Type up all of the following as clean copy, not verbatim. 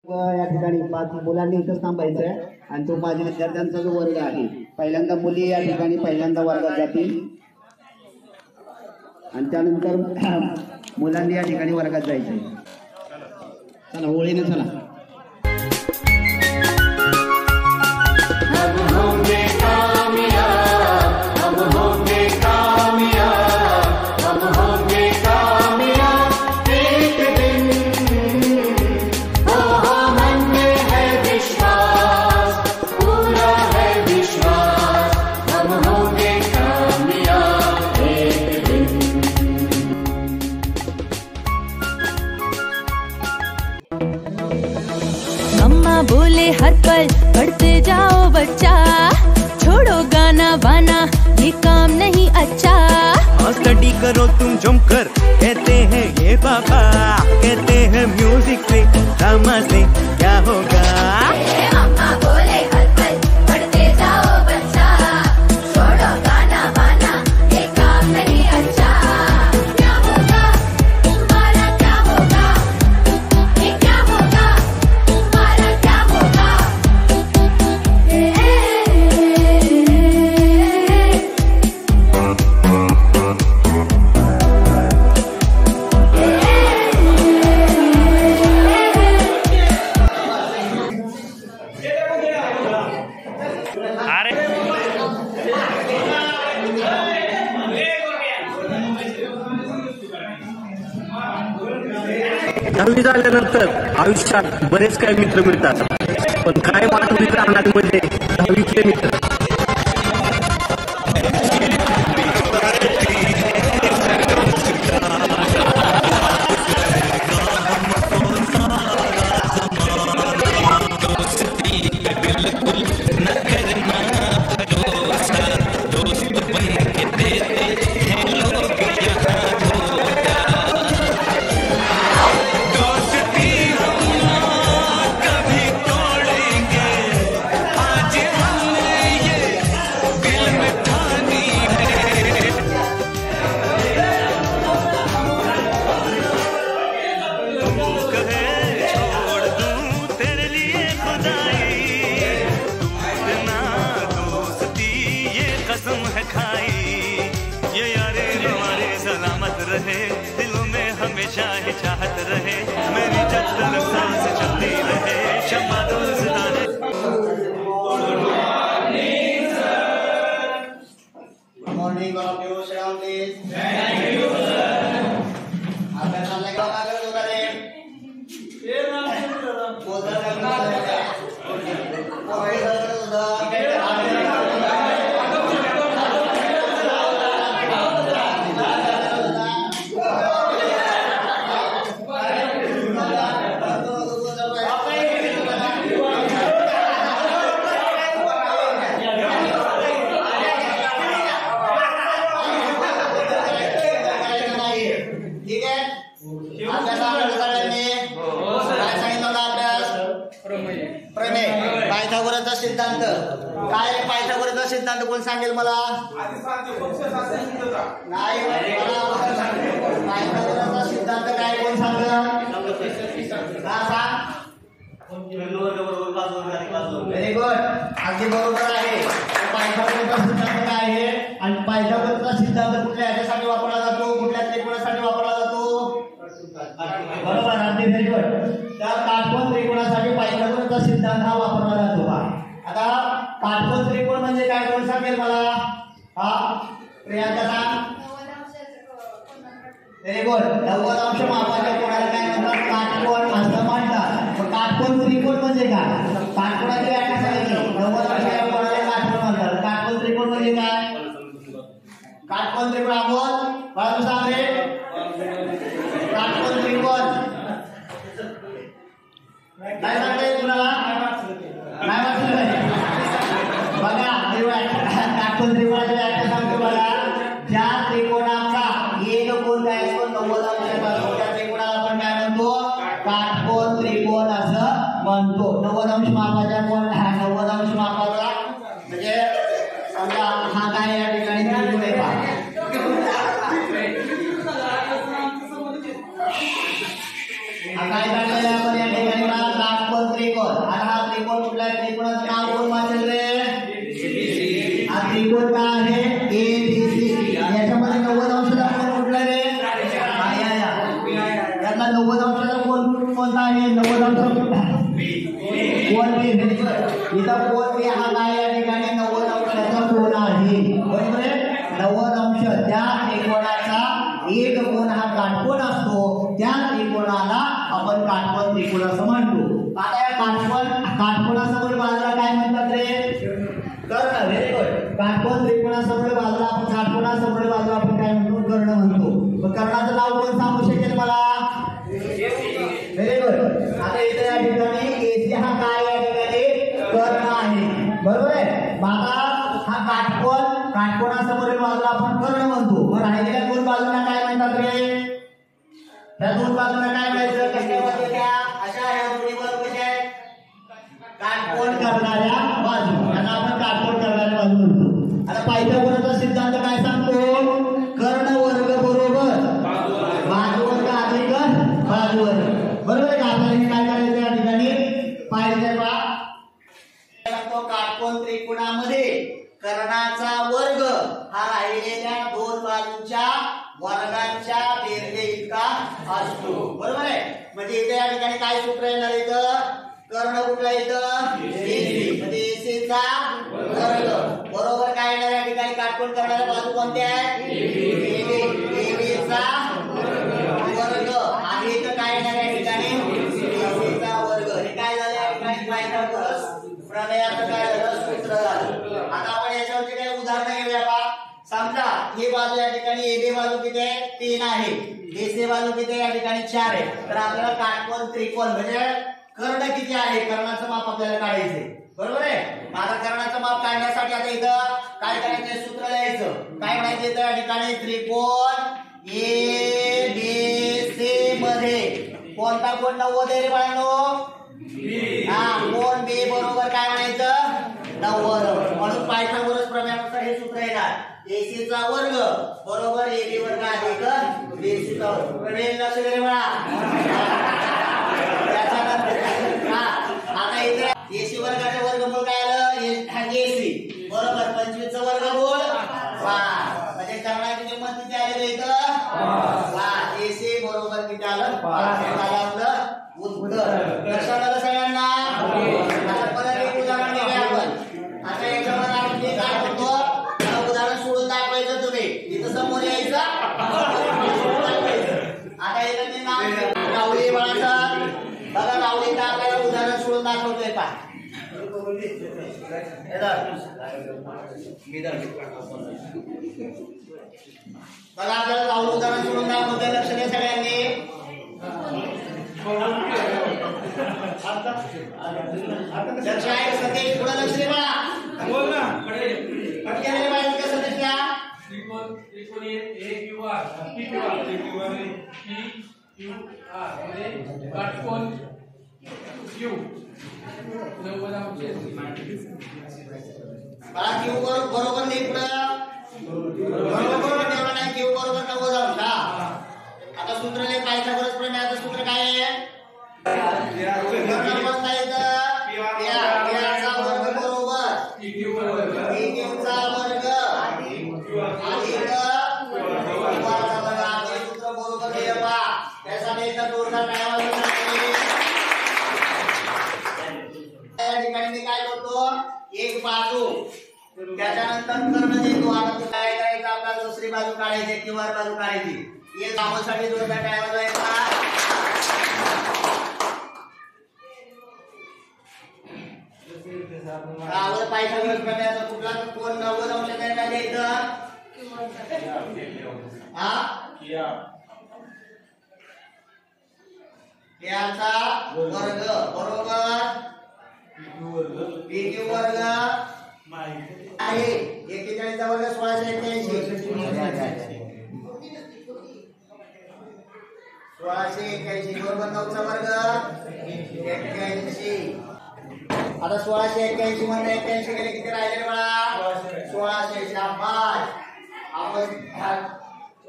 या ठिकाणी 5 मुलांनी इथं थांबायचं आहे आणि तो माझ्या विद्यार्थ्यांचा जो वर्ग आहे पहिल्यांदा मुली या ठिकाणी पहिल्यांदा वर्गात जातील आणि त्यानंतर मुलांनी या ठिकाणी वर्गात जायचं आहे. चला ओळीने चला. मम्मा बोले हर पल पढ़ते जाओ बच्चा, छोड़ो गाना बाना ये काम नहीं अच्छा. स्टडी करो तुम जमकर कहते हैं ये पापा, कहते हैं म्यूजिक से ड्रामा से क्या होगा. मम्मा बोले हर पल पढ़ते जाओ बच्चा, छोड़ो गाना बाना ये काम नहीं अच्छा. क्या होगा तुम्हारा क्या होगा, ये क्या होगा तुम्हारा क्या होगा. दहावी झाल्यानंतर आयुष्यात बरेच काही मित्र मिळतात, पण काय वाटत राहण्यामध्ये दहावीचे मित्र. दिलों में हमेशा ही चाहत रहे, मेरी जब तक सांस चलती रहे, क्षमा दो सितारे. Morning of you Shyam please. Thank you sir. आपका नाम लगा कर दो करे ये नाम बोलता करना है कोई पायथागोरसचा सिद्धांत काय. पायथागोरसचा सिद्धांत कोण सांगेल मला. नाही पायथागोरसचा सिद्धांत काय कोण सांगेल. Very good. अगदी बरोबर आहे. पायथागोरसचा सिद्धांत काय आहे आणि पायथागोरसचा सिद्धांत कुठल्या ह्याच्यासाठी वापरला जातो, कुठल्या त्रिकोणासाठी वापरला जातो. बरोबर. अगदी व्हेरी गुड. त्या काटकोन त्रिकोणासाठी पायथागोरसचा सिद्धांत हा वापरला जातो. आता काटकोन त्रिकोण म्हणजे काय कोण सांगेल मला. हा प्रियांका सांग. Very good. 90 अंश मापाच्या कोणाला काय म्हणतात, काटकोन असं म्हणतात. मग काटकोन त्रिकोण म्हणजे काय. काटकोनाची व्याख्या सांगितली. 90 अंशाच्या कोणाला काटकोन म्हणतात. काटकोन त्रिकोण म्हणजे काय. काटकोन त्रिकोण आपण बाजू सांग रे. काटकोन त्रिकोण काय सांगता येईल कुणाला. नाही वाटलं बघा. काटकोन त्रिकोणाची व्याख्या सांगतो बघा. ज्या त्रिकोणाचा एक कोण काय असतो 90 अंशाचा असतो त्या त्रिकोणाला आपण काय म्हणतो, काटकोन त्रिकोण असं म्हणतो. 90 अंश मापाच्या कोण 90 अंश मापाचा म्हणजे समजा हा काय या ठिकाणी त्रिकोण आहे पहा. काय काढलेलं आपण या ठिकाणी आता 90 अंशाचा कोण कोणता आहे? 90 अंश कोण बी. इथं कोण बी हा काय या ठिकाणी 90 अंशाचा कोण आहे. बरोबर आहे. 90 अंश त्या त्रिकोणाचा एक कोण हा काटकोन असतो. त्या त्रिकोणाला आपण काटकोन त्रिकोण असं म्हणतो. आता या काटकोनासमोर बाजूला काय म्हणतात रे? कर्ण. Very good. काटकोन त्रिकोणासमोर बाजूला आपण काटकोनासमोर बाजूला आपण काय म्हणतो? कर्ण म्हणतो. मग कर्णाचं नाव कोण सांगू शकेल मला? Very good. आता इथे या ठिकाणी एसी हा काय या ठिकाणी? कर्ण आहे. बरोबर आहे. आता हा काटकोनासमोर बाजूला आपण कर्ण म्हणतो. मग राहिलेल्या दोन बाजूंना काय म्हणतात रे? त्या दोन बाजूंना काय म्हणायचं? कशा बाजूच्या? अशा ह्या दोन्ही बाजू कशा आहेत? काटकोन करणाऱ्या बाजू. त्यांना आपण काटकोन करणाऱ्या बाजू म्हणतो. आता पायथागोरसचा सिद्धांत काय सांगतो? कर्ण वर्ग बरोबर बाजू वर्ग अधिक बाजू वर्ग. बरोबर आहे का? आपल्याला काय करायचं या ठिकाणी? पाहिजे बा काटकोन त्रिकोणामध्ये कर्णाचा वर्ग हा राहिलेल्या दोन बाजूंच्या वर्गाच्या बेरजे इतका असतो. बरोबर आहे. म्हणजे इथे या ठिकाणी काय सूत्र येणार? इथं कर्ण कुठला? इथं एसी. म्हणजे एसीचा वर्ग बरोबर काय येणार या ठिकाणी? काटकोन करणाऱ्या बाजू कोणत्या आहेत? एबीचा वर्ग. आणि इथं काय येणार या ठिकाणी? एसीचा वर्ग. हे काय झालं या ठिकाणी? पायथागोरस प्रमेयाचं काय झालं? सूत्र झालं. आता आपण याच्यावरची काही उदाहरणं घेऊया पहा. समजा ही बाजू या ठिकाणी एबी बाजू किती आहे? 3 आहे. एसी बाजू किती आहे? या ठिकाणी 4 आहे. तर आपल्याला काटकोन त्रिकोण म्हणजे कर्ण किती आहे? कर्णाचं माप आपल्याला काढायचे. बरोबर आहे. आता कर्णाचं माप काढण्यासाठी आता इथं काय करायचं? सूत्र लिहायचं. काय म्हणायचं इथं या ठिकाणी? त्रिकोण एबीसी मध्ये कोणता कोण 90 आहे रे बाळांनो? कोण बी बरोबर काय म्हणायचं? 90. म्हणून पायथागोरस प्रमेयानुसार हे सूत्र येणार. एसीचा वर्ग बरोबर एबी वर्ग अधिक बीसीचा वर्ग. प्रमेय लक्ष दे रे बाळा. आता इथे एसी वर्गाचे वर्गमूळ काय आलं? एसी बरोबर 25 चं वर्गमूळ 5. म्हणजे कर्णाची किंमत किती आलेली इथं? 5. एसी बरोबर किती आलं? 5. आपलं उत्तर. लक्षात आलं सगळ्यांना? आता परत एक उदाहरण घेऊया आपण. आता याच्यावर आपण काय करतो? उदाहरण सोडून दाखवायचं. तुम्ही इथं समोर यायचं. आता इथं ते नाव रावळी बाळाचं बघा. रावळीचं आपल्याला उदाहरण सोडून दाखवतोय पहा. बघा आपल्याला रावळी उदाहरण सोडून दाखवतोय. लक्ष द्या सगळ्यांनी. लक्ष आहे सतीश? पुढे लक्ष दे बा. बोल ना. पटकन रे बाई. कसं सतीशला? त्रिकोण ए क्यू आर म्हणजे काटकोन क्यू 90 अंश. बघा क्यू बरोबर नाही. पुढे बरोबर तेवढं नाही. क्यू बरोबर 90 अंश. आता सूत्र लिह. पायथागोरस प्रमेयाचं सूत्र काय आहे? कोणता येतं? चा वर्ग बरोबर चा वर्ग अधिक सूत्र बरोबर लिहा पहा. त्यासाठी एकदा जोरदार टाळ्या या ठिकाणी मी काय करतो? एक बाजू त्याच्यानंतर कर्ण देतो. आता तू काय करायचं? आपल्याला दुसरी बाजू काढायची किंवा बाजू काढायची. हे कामासाठी जोरदार टाळ्या वाजवायचा. पायथागोरस प्रमेयाचा कुठला कोण 90 अंश काय द्यायचं? याचा वर्ग बरोबर पीक्यू वर्ग आहे. 41 चा वर्ग 1681. 1681 बरोबर 9 चा वर्ग 81. आता 1681 मध्ये 81 गेले किती राहिले बाळा? 1600. शाबास.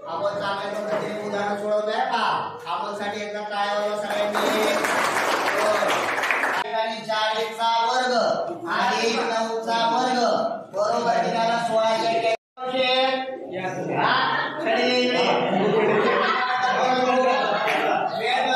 आपण चांगल्या पद्धतीने उदाहरण सोडवलंय का? आपणसाठी एकदा काय वाजवा सगळ्यांनी? 40 चा वर्ग आणि 9 चा वर्ग बरोबर निघाला 1681. वेळ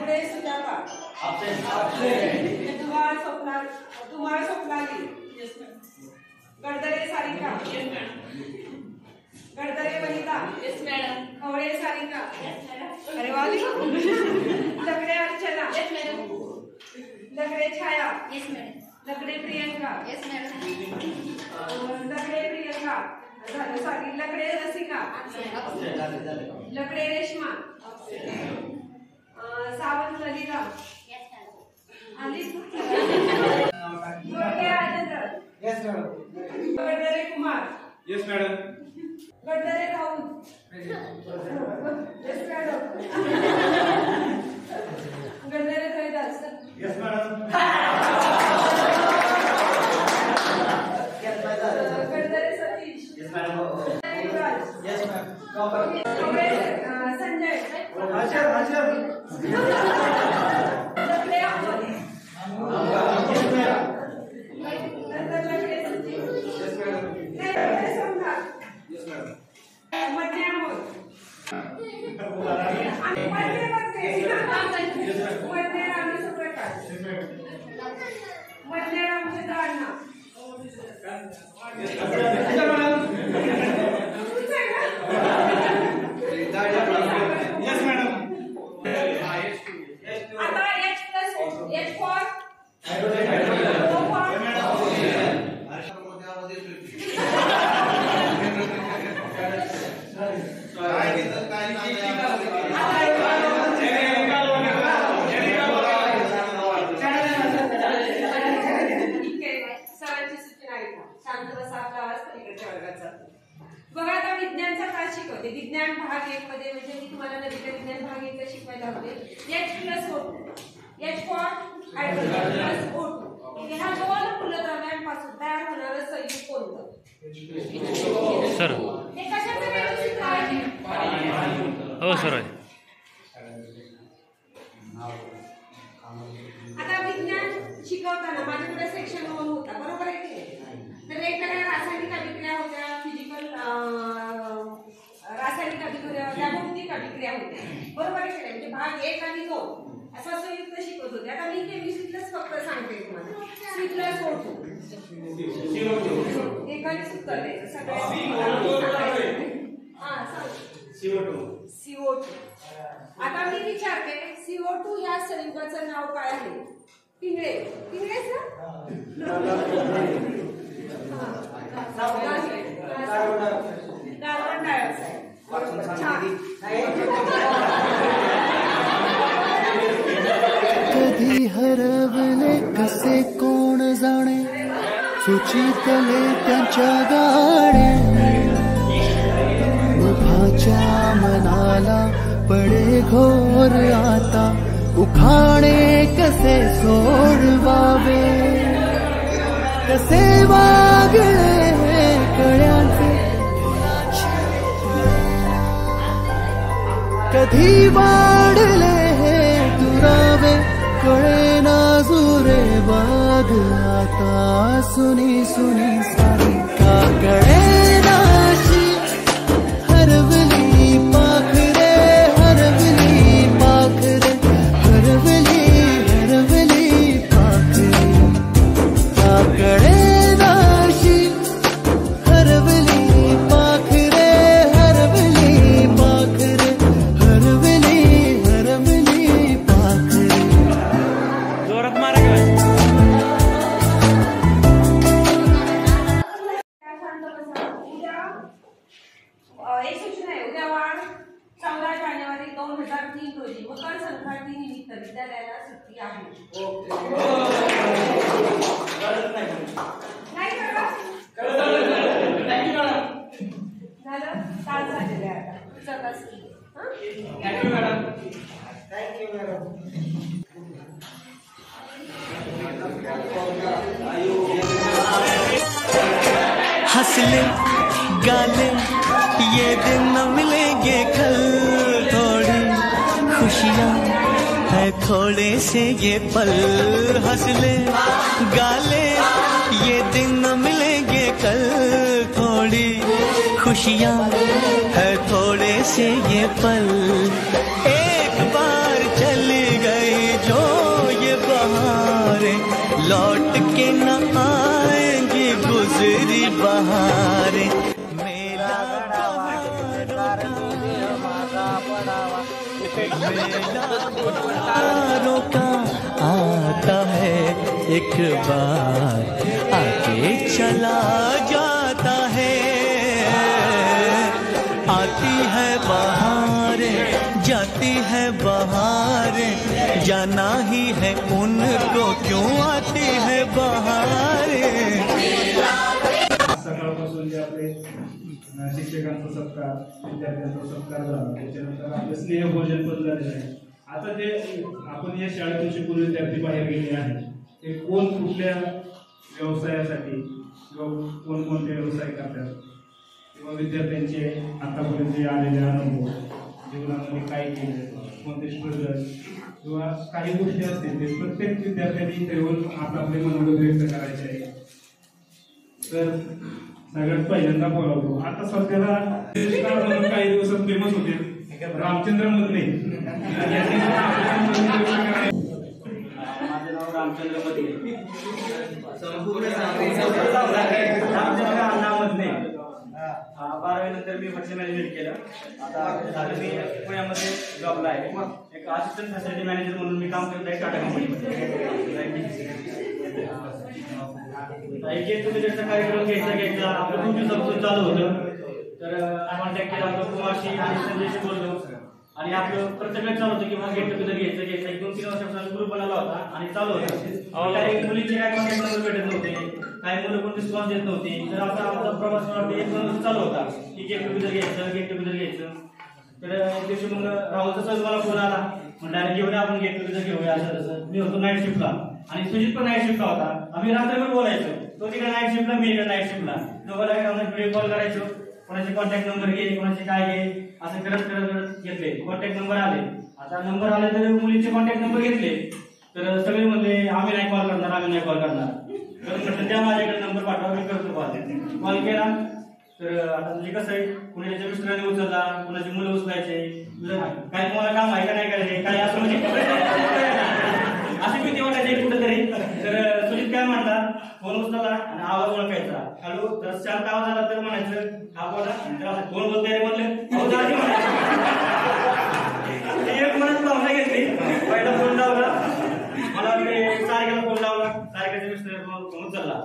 गडदे सुजाता धुमाळ स्वप्नाली गडदरे सारिका गडदरे वनिता खवळे सारिका अरे वा लकडे अर्चना लकडे छाया लकडे प्रियंका लकडे प्रियंका झालं सॉरी लकडे रसिका लकडे रेश्मा सावंत ललिता आली राजेंद्र गडदरे कुमार गडदरे राहुल गडदरे कैदास गडदरे सतीश संजय लकडे अमोल बघा आता विज्ञानचा तास शिकवते. विज्ञान भाग 1 मध्ये म्हणजे मी तुम्हाला नवीन विज्ञान भाग 1 शिकवायला होते. H+O2 H for hydrogen plus O2 ह्या दोन मूलद्रव्यांपासून तयार होणारं संयुग कोणतं? सर हे कशाचं व्यवस्थित आहे? हो सर. आता विज्ञान शिकवताना माझ्याकडे सेक्शन 1 होता बरोबर आहे की तर वेगवेगळ्या रासायनिक अभिक्रिया होत्या फिजिकल रासायनिक अभिक्रिया होत्या भौतिक अभिक्रिया होत्या बरोबर आहे की म्हणजे भाग 1 आणि 2 असं संयुक्त शिकवत होते. आता मी केमिस्ट्रीतलंच फक्त सांगते तुम्हाला C+O2 एकाने सूत्र द्यायचं सगळ्या CO2. आता मी विचारते CO2 या संयुगाचं नाव काय आहे? पिंगळे पिंगळेच ना कार्बन डायऑक्साइड. कधी हरवले कसे कोण जाणे सुचितले त्यांच्या गाड्या मुखाच्या मनाला पडे घोर आता उखाणे कसे सोडवावे कसे वागळे कळ्याचे कधी वाढले दुरावे कळे ना जुरे बाग आता सुनी सुनी सारी का कळे नाशी हरवली पाखरे हरवली पाखरे हरवली हरवली पाखरे का कळे नाशी हरवली पाखरे हरवली पाखरे हरवली हरवली पाखरे. जोरात मारा का एक सूचना आहे उद्या वार 14 जानेवारी 2003 रोजी मकर संक्रांती निमित्त विद्यालयाला सुट्टी आहे. नाही झालं तास झालेले आहे आता चला थँक्यू मॅडम. हंसले गाले ये दिन न मिलेंगे कल थोड़ी खुशियाँ है थोड़े से ये पल हंसले गाले ये दिन न मिलेंगे कल थोड़ी खुशियाँ है थोड़े से ये पल एक बार चली गई लौट के न आएंगी गुजरी बहारें। मेला बहारों का आता है एक बार, आके चला जाता है। आती है बहारें, जाती है बहारें, जाना ही है उनको, क्यों आती है बहारें। सकाळपासून जे आपले शिक्षकांचा सत्कार, विद्यार्थ्यांचा सत्कार झाला, त्याच्यानंतर आपले स्नेह भोजन पण झालेलं आहे. आता जे आपण या शाळेतून शिकून विद्यार्थी बाहेर गेले आहेत ते कोण कुठल्या व्यवसायासाठी किंवा कोणकोणते व्यवसाय करतात किंवा विद्यार्थ्यांचे आतापर्यंत जे आलेले अनुभव, जीवनामध्ये काय केले, कोणते स्ट्रगल किंवा काही गोष्टी असतील ते प्रत्येक विद्यार्थ्यांनी इथे येऊन आपले मनोगत व्यक्त करायचे आहे. तर सगळ्यात पहिल्यांदा बोलावतो. आता सध्याला काही दिवसात फेमस होते रामचंद्र मधले. माझे नाव रामचंद्र मधले. रामचंद्र 12वी नंतर मी हॉटेल मॅनेजमेंट केलं. आता झालं मी पुण्यामध्ये जॉबला आहे. एक असिस्टंट फॅसिलिटी मॅनेजर म्हणून मी काम करत आहे टाटा कंपनीमध्ये. गेट टुगेदरचा कार्यक्रम घ्यायचा आपलं 2 दिवसापासून चालू होतं. तर कॉन्टॅक्ट केला, आपलं कुमारशी आणि संजयशी बोललो आणि आपलं प्रत्येक चालू होतं की मग गेट टुगेदर घ्यायचं. 1-2-3 वर्षापासून ग्रुप बनवला होता आणि चालू होतं. काही मुलींचे काय कॉन्टॅक्ट नंबर भेटत नव्हते, काही मुलं कोण रिस्पॉन्स देत नव्हती. तर आता आमचा प्रवास 1 वर्ष चालू होता की गेट टुगेदर घ्यायचं. तर एक दिवशी मग राहुलचा सहज मला फोन आला, म्हटलं घेऊया आपण गेट टुगेदर घेऊया असं तसं. मी होतो नाईट शिफ्टला आणि सुजित पण नाईट शिफ्टला होता. आम्ही रात्रभर बोलायचो, तो तिकडे नाईट शिफ्टला, मी इकडे नाईट शिफ्टला. दोघांना व्हिडिओ कॉल करायचो, कोणाचे कॉन्टॅक्ट नंबर घे, कोणाचे काय घे, असं करत घेतले. कॉन्टॅक्ट नंबर आले. आता नंबर आले तर मुलींचे कॉन्टॅक्ट नंबर घेतले. तर सगळे म्हणले आम्ही नाही कॉल करणार. तर म्हटलं त्या माझ्याकडे नंबर पाठवा, मी करतो कॉल केला. तर आता म्हणजे कसं आहे, कुणाच्या मिस्टरांनी उचलला, कुणाची मुलं उचलायचे, काय तुम्हाला काम आहे का नाही करायचे, काय असं म्हणजे अशी भीती वाटायची कुठेतरी. तर सुजित काय म्हणतात, फोन उचलला आणि आवाज ओळखायचा, हॅलो. जर शांत आवाज आला तर म्हणायचं हा बोला. कोण बोलतोय रे म्हणलं, एक म्हणत भावना घेतली. पहिला फोन लावला, मला सारख्याला फोन लावला. सारख्याचे मिस्टर फोन उचलला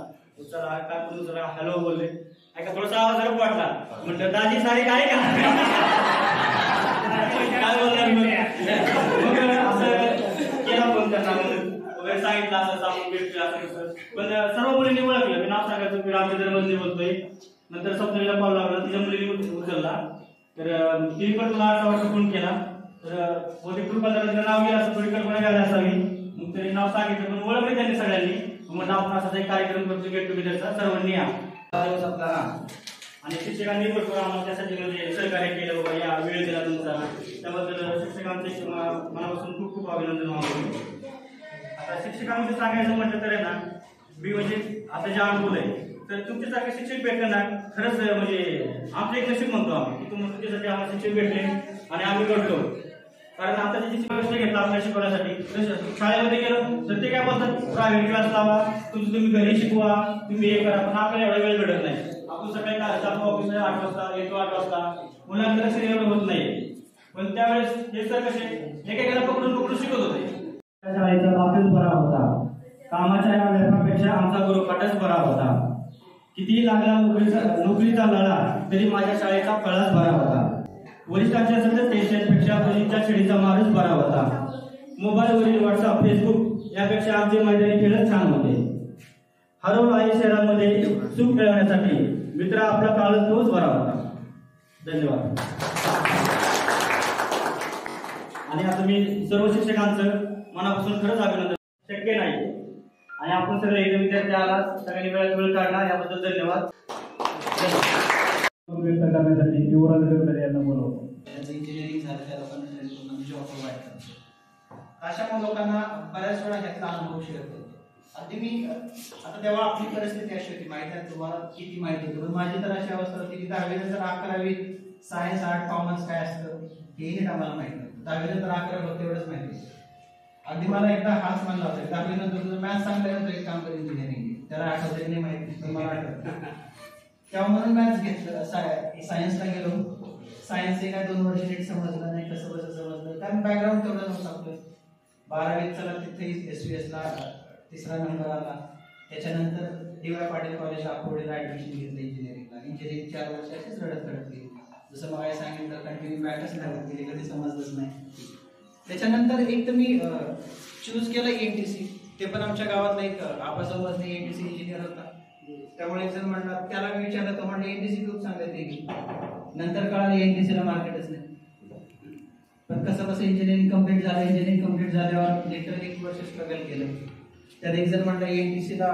काय फोन उचलला, हॅलो बोलले. ऐका थोडासा आवाज जरा वाटला, म्हटलं दाजी सारे काय का काय बोलणार. मग असं केला फोन त्यांना वगैरे सांगितलं असं आपण भेटतोय असं. पण सर्व मुलींनी ओळखलं. मी नाव सांगायचं मी रामचंद्र मधले बोलतोय. नंतर सप्तमीला कॉल लावला, तिच्या मुलीने उचलला. तर तिने पण तुला 8 वाजता फोन केला. तर बहुतेक कृपाला नाव गेलं असं थोडी कल्पना घ्यायला असावी. मग तरी नाव सांगितलं पण ओळखलं त्यांनी सगळ्यांनी. मग आपण असाच एक कार्यक्रम करतो गेट टुगेदरचा, सर्वांनी या. आणि शिक्षकांनी भरपूर आम्हाला त्यासाठी म्हणजे सहकार्य केलं. बाबा या वेळ दिला तुमचा, त्याबद्दल शिक्षकांचे मनापासून खूप खूप अभिनंदन मानतो. आता शिक्षकांमध्ये सांगायचं म्हटलं तर आहे ना, मी म्हणजे आता जे अनुभव आहे तर तुमच्यासारखे शिक्षक भेटले ना, खरंच म्हणजे आमचं एक नशीब म्हणतो आम्ही की तुमच्यासाठी आम्हाला शिक्षक भेटले आणि आम्ही घडलो. कारण आता जे शिक्षक घेतला आपल्याला शिकवण्यासाठी, शाळेमध्ये गेलो तर ते काय बोलतात, प्रायव्हेट क्लास लावा, तुम्ही घरी शिकवा, तुम्ही हे करा. पण आपल्याला एवढा वेळ भेटत नाही. आपण सकाळी जातो ऑफिसला 8 वाजता, येतो 8 वाजता, मुलांकडे लक्ष एवढं होत नाही. पण त्यावेळेस हे सर कसे एकेकाला पकडून शिकवत होते. शाळेचा बापच बरा होता, कामाच्या व्यापापेक्षा आमचा गृहपाठच बरा होता. कितीही लागला नोकरीचा लढा तरी माझ्या शाळेचा फळाच बरा होता. वरिष्ठांच्या सतत टेन्शनपेक्षा मुलींच्या शिडीचा मारच बरा होता. मोबाईलवरील व्हॉट्सअप, फेसबुक यापेक्षा आमचे मैदानी खेळच छान होते. हरवणारी शहरांमध्ये सुख मिळवण्यासाठी मित्र आपला काळ तोच बरा होता. धन्यवाद. आणि आता मी सर्व शिक्षकांचं मनापासून खरंच अभिनंदन. शक्य नाही आणि आपण सगळे इथे विद्यार्थी आला, सगळ्यांनी वेळ काढला, याबद्दल धन्यवाद. व्यक्त करण्यासाठी युवराज गडकरी यांना बोलवतो. त्यांचं इंजिनिअरिंग झालं, त्या लोकांना जॉब प्रोव्हाइड करतो. अशा लोकांना बऱ्याच वेळा ह्याचा अनुभव शेअर करतो. अगदी मी आता तेव्हा आपली परिस्थिती अशी होती, माहिती आहे तुम्हाला किती माहिती होती. पण माझी तर अशी अवस्था होती की 10वी नंतर 11वी सायन्स आर्ट कॉमर्स काय असतं हेही आम्हाला माहिती नव्हतं. 10वी नंतर 11वी होतं एवढंच माहिती. अगदी मला एकदा हाच म्हणला होता, 10वी नंतर तुझं मॅथ्स चांगलं आहे तर एक काम कर इंजिनिअरिंग, त्याला आठवतही नाही माहिती पण मला आठवतं. तेव्हा म्हणून मॅथ्स घेतलं, सायन्सला गेलो. सायन्स हे काय 2 वर्ष नीट समजलं नाही, कसं समजलं कारण बॅकग्राऊंड तेवढं नव्हतं आपलं. 12वीत चला तिथे SVS ला 3रा नंबर आला. त्याच्यानंतर DY पाटील कॉलेज अकोलेला ऍडमिशन घेतलं इंजिनिअरिंगला. इंजिनिअरिंग 4 वर्ष अशीच रडत गेली. जसं मला सांगितलं कंटिन्यू बॅकच लागत गेली, कधी समजलंच नाही. त्याच्यानंतर एक तर मी चूज केलं ENTC. ते पण आमच्या गावातला एक आबासमजने ENTC इंजिनियर होता. त्यामुळे जर म्हणतात त्याला मी विचारलं तर म्हणलं ENTC खूप चांगलं ते. नंतर कळालं ENTC ला मार्केटच नाही. पण कसं इंजिनिअरिंग कम्प्लीट झालं. इंजिनिअरिंग कम्प्लीट झाल्यावर लिटरली 1 वर्ष स्ट्रगल केलं. त्यात एक जण म्हणलं ENTC ला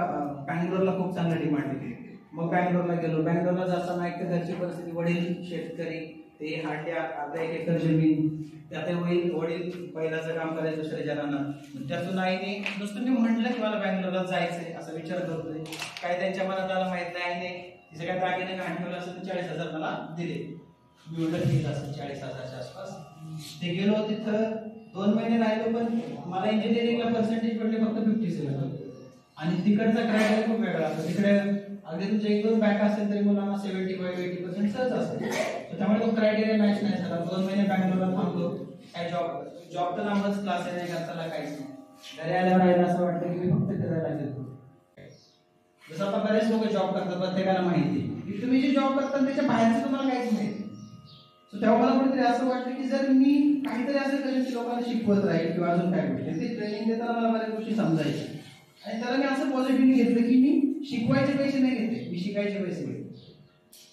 बँगलोरला खूप चांगलं डिमांड आहे. मग बँगलोरला गेलो. बँगलोरला जाताना एक तर घरची परिस्थिती, वडील शेतकरी, ते हाट्या, आता 1 एकर जमीन, त्यात वडील पहिल्याचं काम करायचं दुसऱ्याच्या रानात. त्यातून आईने नुसतं मी म्हटलं की मला बँगलोरला जायचंय असा विचार करतोय. काय त्यांच्या मनात आलं माहित नाही. आईने तिचं काय दागिने घाण ठेवलं असेल तर 40,000 मला दिले. मी उलट केलं असेल 40,000च्या आसपास. ते गेलो तिथं 2 महिने राहिलो. पण मला इंजिनिअरिंगला पर्सेंटेज पडले फक्त 57. आणि तिकडचा क्रायटेरिया खूप वेगळा असतो. तिकडे अगदी तुमचे 1-2 बॅक असेल तरी मुलांना 75-80% सहज असेल. त्यामुळे तो क्रायटेरिया मॅच नाही झाला. 2 महिने बँगलोरला थांबलो. काय जॉब तर नामच क्लास आहे नाही करताना काहीच नाही. घरी आल्यावर राहिलं असं वाटतं की मी फक्त फिरायला गेलो. जसं आता बरेच लोक जॉब करतात, प्रत्येकाला माहिती की तुम्ही जे जॉब करता त्याच्या बाहेरचं तुम्हाला काहीच माहिती. तेव्हा मला कुठेतरी असं वाटतं की जर मी काहीतरी असं करेन की लोकांना शिकवत राहील किंवा अजून काय गोष्टी, ते ट्रेनिंग देताना मला बऱ्याच गोष्टी समजायच्या. आणि त्याला मी असं पॉझिटिव्हली घेतलं की मी शिकवायचे पैसे नाही घेते, मी शिकायचे पैसे घेते.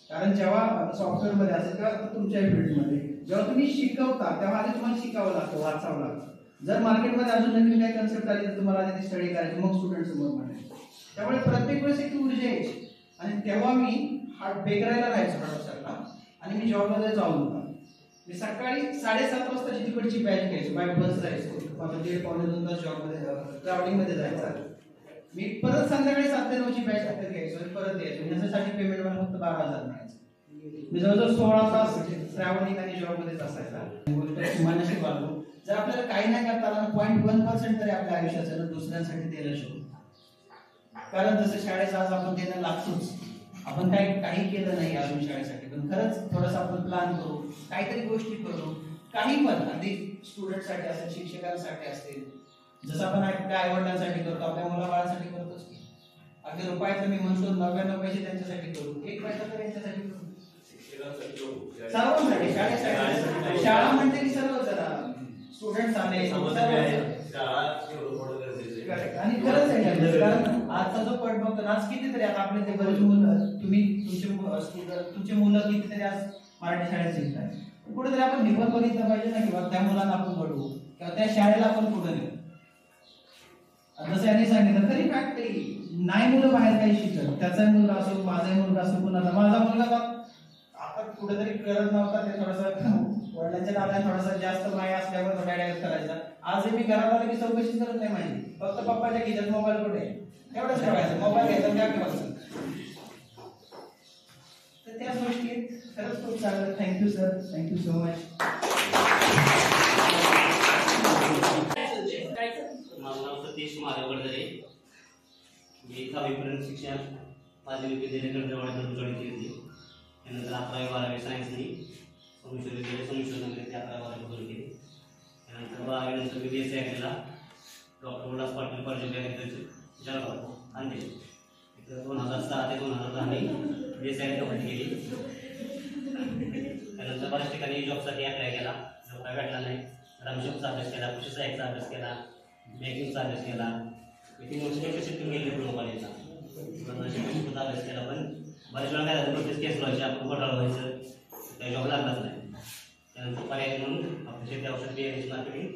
कारण जेव्हा सॉफ्टवेअरमध्ये असेल किंवा तुमच्या फील्डमध्ये जेव्हा तुम्ही शिकवता तेव्हा आधी तुम्हाला शिकावं लागतं, वाचावं लागतं. जर मार्केटमध्ये अजून नवीन काही कन्सेप्ट आली तर तुम्हाला आधी स्टडी करायची, मग स्टुडंट समोर मांडायचं. त्यामुळे प्रत्येक वेळेस एक ऊर्जा यायची. आणि तेव्हा मी हात बेकरायला राहायचो प्रॉडक्टला. आणि मी जॉबमध्ये जाऊन होता. मी सकाळी 7:30 वाजताची तिकडची बॅच घ्यायचो, बाय बस जायचो. आता 1.5-2 तास जॉबमध्ये ट्रॅव्हलिंगमध्ये जायचं. मी परत संध्याकाळी 7 ते 9ची बॅच हातात घ्यायचो आणि परत यायचो. याच्यासाठी पेमेंट मला फक्त 12,000 मिळायचं. मी जवळजवळ 16 तास ट्रॅव्हलिंग आणि जॉबमध्येच असायचा. मनाशी वागलो. जर आपल्याला काही नाही करता आलं 0.1% तरी आपल्या आयुष्याचं दुसऱ्यांसाठी द्यायला शिकू. कारण जसं शाळेचा आज आपण देणं लागतोच. आपण काही केलं नाही अजून शाळेसाठी, पण खरंच थोडंसं आपण प्लॅन करू, काहीतरी गोष्टी करू. काही पण अगदी स्टुडंटसाठी असेल, शिक्षकांसाठी असतील, जसं आपण आपल्या आईवडिलांसाठी करतो, आपल्या मुलाबाळांसाठी करतोच की. अगदी रुपयाचं मी म्हणतो 99 पैसे त्यांच्यासाठी करू, 1 पैसा तर यांच्यासाठी करू. सर्वांसाठी, शाळेसाठी. शाळा म्हणते की सर्व जरा स्टुडंट आले आणि खरंच आहे. कारण आजचा जो पट बघतो आज कितीतरी, आता आपले ते बरेच मुलं, तुमचे मुलं कितीतरी आज मराठी शाळेत शिकतात. कुठेतरी आपण निवड बघितलं पाहिजे ना, किंवा त्या मुलांना आपण घडवू किंवा त्या शाळेला आपण पुढे नेऊ. जसं यांनी सांगितलं तरी फॅक्ट नाही मुलं बाहेर काही शिकत. त्याचा मुलगा असो, माझाही मुलगा असो, कुणाचा माझा मुलगा आता कुठेतरी करत नव्हता. ते थोडंसं वडिलांच्या नात्यात थोडासा जास्त माया असल्यामुळे थोड्या डायरेक्ट करायचा. आजही मी घरात आलो की चौकशी करत नाही माझी, फक्त पप्पाच्या खिशात मोबाईल कुठे एवढंच ठेवायचं. मोबाईल घ्यायचा त्या बघायचं. तर त्या गोष्टी खरंच खूप चांगलं. Thank you sir, thank you so much. माझं नाव सतीश महादेव गडदरे. मी 10वीपर्यंत शिक्षण माझी विद्यालयाकडे जवळ केली. त्यानंतर 11वी-12वी सायन्सनी संशोधन 11वी-12वी केली. त्यानंतर 12वी नंतर मी BSc केला doctor Ulhas Patil college of agriculture Jalgaon आणि तिथं 2006 ते 2010 मी BSc कंप्लीट केली. त्यानंतर बऱ्याच ठिकाणी जॉबसाठी अप्लाय केला, जॉब काय भेटला नाही. रामशेपचा अभ्यास केला, कृषी सहाय्यकचा अभ्यास केला, बँकिंगचा अभ्यास केला. मी 3 वर्ष शिफ्टिंग केली पूर्ण कॉलेजला, शिक्षणाचा अभ्यास केला. पण बऱ्याच वेळा काय झालं, प्रोसेस केस व्हायची, आपण घोटाळा व्हायचं, काही जॉब लागलाच नाही. त्यानंतर पर्याय म्हणून आपल्या शेती औषध बियाण्याची मार्केटिंग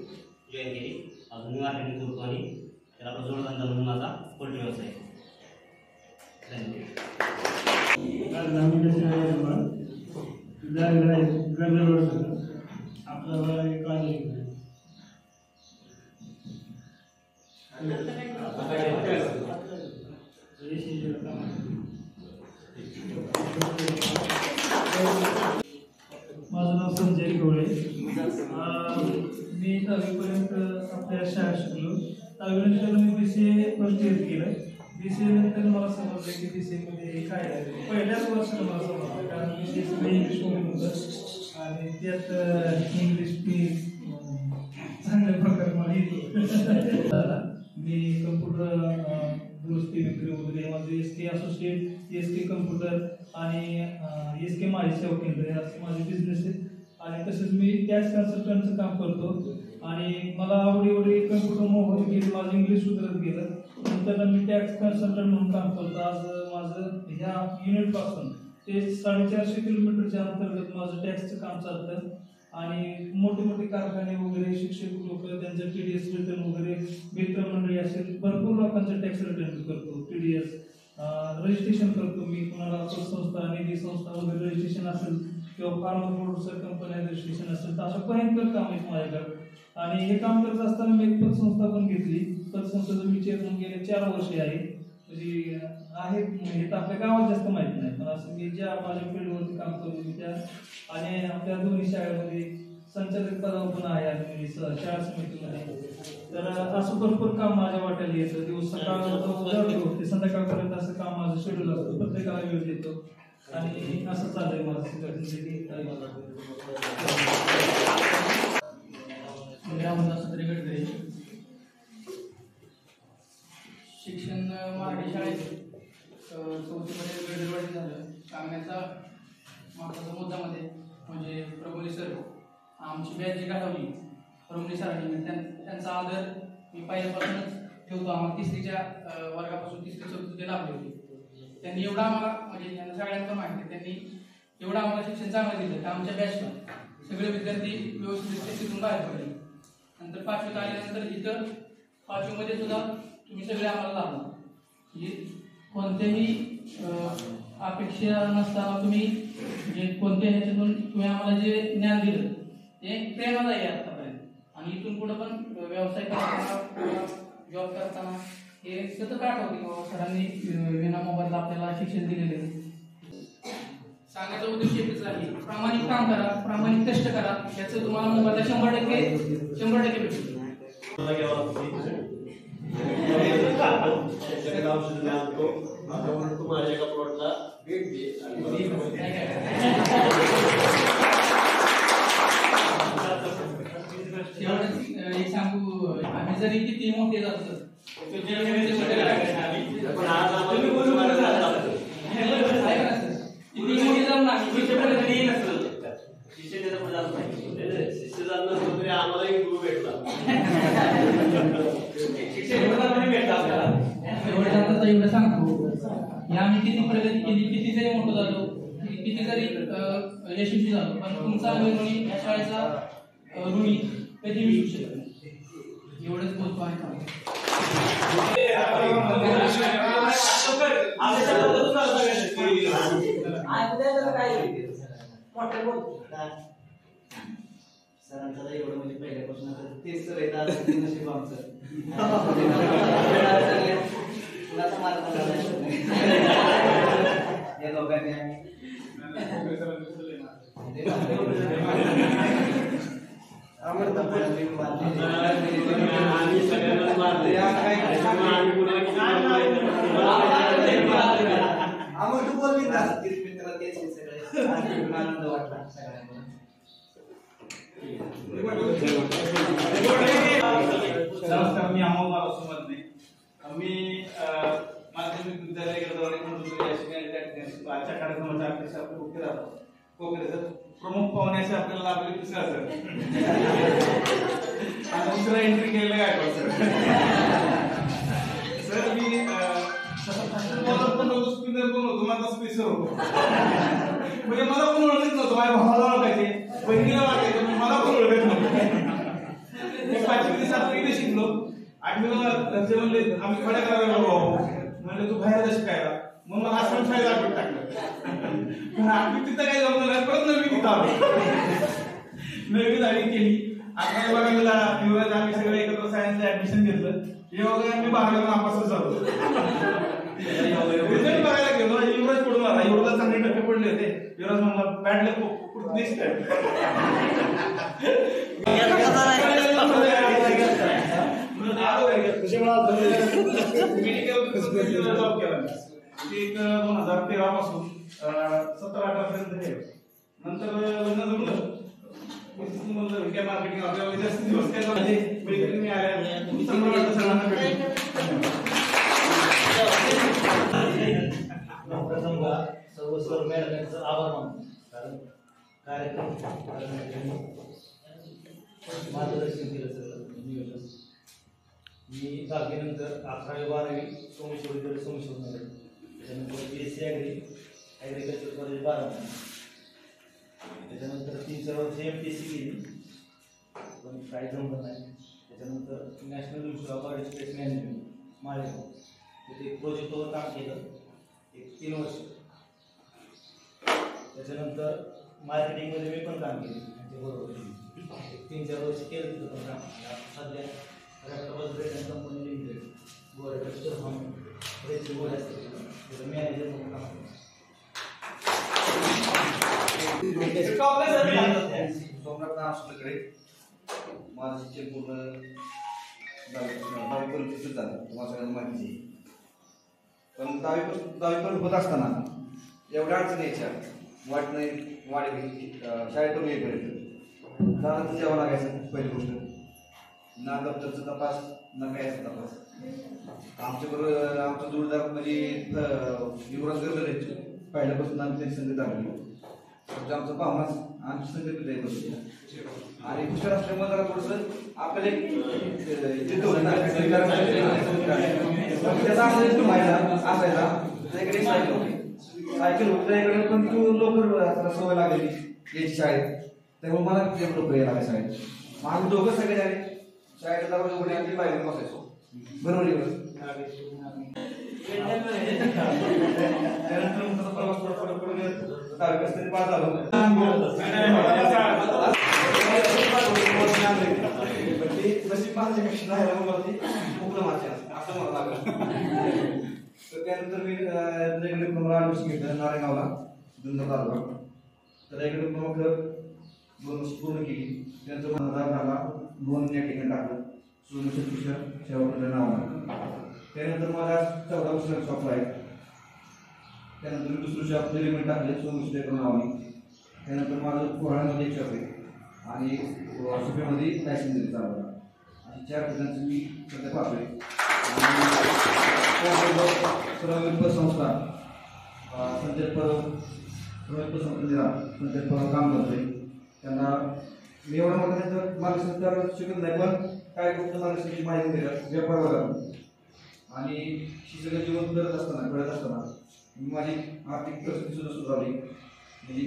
जॉईन केली. अजून मी मार्केटिंग करतो आणि त्याला आपला जोडधंदा म्हणून माझा पोल्ट्री व्यवसाय आहे. माझं नाव संजय गवळे. मी 10वीपर्यंत त्या शाळेत शिकलो. 10वी नंतर मी BCA फर्स्ट इयर केलं. BCA नंतर मला समजलं की BCA मध्ये काय आहे. पहिल्याच वर्षाला मला समजलं, कारण BCA सगळं इंग्लिश मध्ये होतं आणि त्यात इंग्लिश मी चांगल्या प्रकारे मला येतो. मी कम्प्युटर दुरुस्ती विक्री वगैरे माझे SK असोसिएट, SK कम्प्युटर आणि SK माझी सेवा केंद्र असे माझे बिझनेस आहेत. आणि तसेच मी टॅक्स कन्सल्टंटचं काम करतो. आणि मला आवडी कम्प्युटर मोबाईल गेली, माझं इंग्लिश सुधारत गेलं. नंतर मी टॅक्स कन्सल्टंट म्हणून काम करतो. आज माझं ह्या युनिटपासून ते 450 किलोमीटरच्या अंतर्गत माझं टॅक्सचं काम चालतं. आणि मोठे कारखाने वगैरे, शिक्षक लोक, त्यांचं TDS रिटर्न वगैरे, मित्रमंडळी असेल, भरपूर लोकांचं टॅक्स रिटर्न करतो. TDS रजिस्ट्रेशन करतो मी. कुणाला पतसंस्था, निधी संस्था वगैरे रजिस्ट्रेशन असेल किंवा फार्मर प्रोड्युसर कंपन्या रजिस्ट्रेशन असेल तर असं भयंकर काम आहे माझ्याकडे. आणि हे काम करत असताना मी एक पतसंस्था पण घेतली. पतसंस्थेचं मी चेअरमन गेले 4 वर्षे आहे. म्हणजे आहे, हे तर आपल्या गावात जास्त माहिती नाही, पण असं मी ज्या माझ्या फील्डवरती काम करतो मी त्या. आणि आपल्या दोन्ही शाळेमध्ये संचालक पदावर पण आहे आणि शाळा समितीमध्ये. तर असं भरपूर काम माझ्या वाट्याला येतं. दिवस सकाळ ते संध्याकाळपर्यंत असं काम माझं शेड्यूल असतं. प्रत्येकाला वेळ देतो आणि असं चाललंय माझं शिक्षण मराठी शाळेत 4थीमध्ये गडदरवाडी झालं. सांगण्याचा महत्त्वाचा मुद्द्यामध्ये म्हणजे प्रभुले सर आमची बॅच जी घडवली प्रभुले सरांनी, त्यांचा आदर मी पहिल्यापासूनच ठेवतो. आम्हाला 3रीच्या वर्गापासून 3री 4थी लाभले होते. त्यांनी एवढा आम्हाला, म्हणजे यांना सगळ्यांना माहिती आहे, त्यांनी एवढं आम्हाला शिक्षण चांगलं दिलं की आमच्या बॅचला सगळे विद्यार्थी व्यवस्थित तिथून बाहेर पडले. नंतर 5वीत आल्यानंतर इथं 5वीमध्ये सुद्धा तुम्ही सगळे आम्हाला लाभला. म्हणजे कोणत्याही अपेक्षा नसताना तुम्ही म्हणजे कोणत्या ह्याच्यातून तुम्ही आम्हाला जे ज्ञान दिलं ते प्रेरणादायी आहे आतापर्यंत. आणि इथून पुढे पण व्यवसाय करताना, जॉब करताना हे सतत आठवते की बाबा सरांनी विना मोबाईलला आपल्याला शिक्षण दिलेले. सांगायचा उद्देश एकच आहे, प्रामाणिक काम करा, प्रामाणिक कष्ट करा, याचं तुम्हाला मोबाईलला 100% भेटेल. माझ्या एका प्लॉटला भेट दे. एक सांगू, आम्ही जरी किती मोठे जातो किती मोठे जाऊन आम्हाला गुरु भेटला. एवढं सांगतो की आम्ही किती प्रगती केली, किती जरी मोठं झालो, किती जरी यशस्वी झालो, पण तुमचा ऋणी या शाळेचा ऋणी कधी विसरू शकत नाही. एवढंच बोलतो आहे. सरांचं एवढं म्हणजे पहिल्यापासून तेच तर येतात नशीब आमचं. या दोघांनी आम्हाला बोल मित्र तेच सगळे आनंद वाटला सगळ्यांना. नमस्कार, मी अमोल मालसुमत. मी माध्यमिक विद्यालय गडदरवाडी म्हणून आजच्या कार्यक्रमाच्या अध्यक्ष आपण कोकरे सर, प्रमुख पाहुणे असे आपल्याला लाभले दुसरा सर आणि दुसरा एंट्री केलेलं काय सर. मी स्पीकर कोण होतो, माझा स्पीकर होतो. म्हणजे मला कोण ओळखत नव्हतं, माझ्या भावाला ओळखायचे, बहिणीला ओळखायचं, मला कोण ओळखत नव्हतं. 5वी 7वी शिकलो. 8वीला घरचे म्हणले आम्ही खड्या करायला भाऊ म्हणले तू बाहेर कशी काय म्हणून मला आश्रम शाळेत आठवत टाकलं. 8वी तिथं काही जमलं नाही, परत 9वी तिथं आलो. 9वी झाली केली. 11वी 12वीला युवराज आम्ही सगळे एकत्र सायन्सला ऍडमिशन घेतलं. योगा आम्ही 12वीला नापासच झालो. रिझल्ट बघायला गेलो, युवराज पडून आला. युवराजला चांगले टक्के पडले होते. युवराज म्हणला बॅड लक दिसत मेडिकल जॉब केला एक 2013 पासून 17-18 पर्यंत आहे. नंतर लग्न जमलं विद्या मार्केटिंग आपल्याला जास्त दिवस काय झाले मेडिकल मी आल्या प्रथम सर्व मॅडमांचं आभार मानतो कारण कार्यक्रम मार्गदर्शन केलं सगळं नियोजन. मी 10वी नंतर 11वी 12वी सोमेश्वर त्याच्यानंतर BSc ॲग्रिकल्चर कॉलेज बारामती. त्याच्यानंतर 3-4 वर्ष MPSC केली पण काही जमलं नाही. त्याच्यानंतर national institute of space management Malegaon तिथे प्रोजेक्टवर काम केलं 3 वर्ष. त्याच्यानंतर मार्केटिंगमध्ये मी पण काम केलं त्यांच्याबरोबर 3-4 वर्ष केलं तिथं पण काम. सध्या रॅप्टॉपच ब्रेड कंपनी लिमिटेड गोरेटर फार्म रेची गोळे असते त्याचं मॅनेजर म्हणून काम करतो. सोमनाथ नाशिककडे माझं शिक्षण पूर्ण 10वी झालं तुम्हाला सगळ्यांना माहिती आहे. पण 10वी होत असताना एवढ्या अडचणी यायच्या वाट नाही वाढ शाळेतून येईपर्यंत दाराचं जेवण लागायचं पहिली गोष्ट. ना दप्तरचा तपास ना कायचा तपास. आमच्याबरोबर आमचं जोडदार म्हणजे युवराज गर्ल द्यायचे पहिल्यापासून आम्ही त्यांची संगत लागली. आमचं पाहुणाच आमची संगत द्यायला बसली आणि हुशार असल्यामुळे जरा थोडंसं आपल्याला त्याचा असायचा त्याकडे सायकल होती त्याकडे पण तू लवकर सवय लागली यायची शाळेत त्यामुळे मला लवकर यायला लागेल शाळेत. मग आम्ही दोघं सगळे झाले शाळेत दरवाजा उघडे आम्ही बाहेर बसायचो बरोबर त्यानंतर प्रवास तरी पास झालो. नशीब माझ्यापेक्षा राहायला मला ती खूप माझ्या असं मला लागलं. तर त्यानंतर मी रेग्युलर डिप्लोमा ॲडमिशन घेतलं नारायणगावला जुन्नर तालुका. तर रेग्युलर डिप्लोमा करत 2 वर्ष पूर्ण केली. त्यानंतर मला झाला 2 या ठिकाणी टाकलं सोमेश्वर शेवटच्या नावाला. त्यानंतर मला 14 वर्ष शॉपला आहे. त्यानंतर मी दुसरं शॉप एलिमेंट टाकले सोमेश्वर नावाने. त्यानंतर माझं कोहळ्यामध्ये एक शॉप आहे आणि सुपेमध्ये पॅसेंजर चालवला. आणि 4 ठिकाणचं मी सध्या पाहतोय. सर्व संस्था संचालक काम करतोय. त्यांना मी एवढं मोठं मार्गदर्शन शिकत नाही पण काय गुप्त मार्गदर्शनाची माहिती देतात व्यापार करून. आणि सगळं जीवन करत असताना घडत असताना माझी आर्थिक परिस्थिती सुद्धा सुधारली. म्हणजे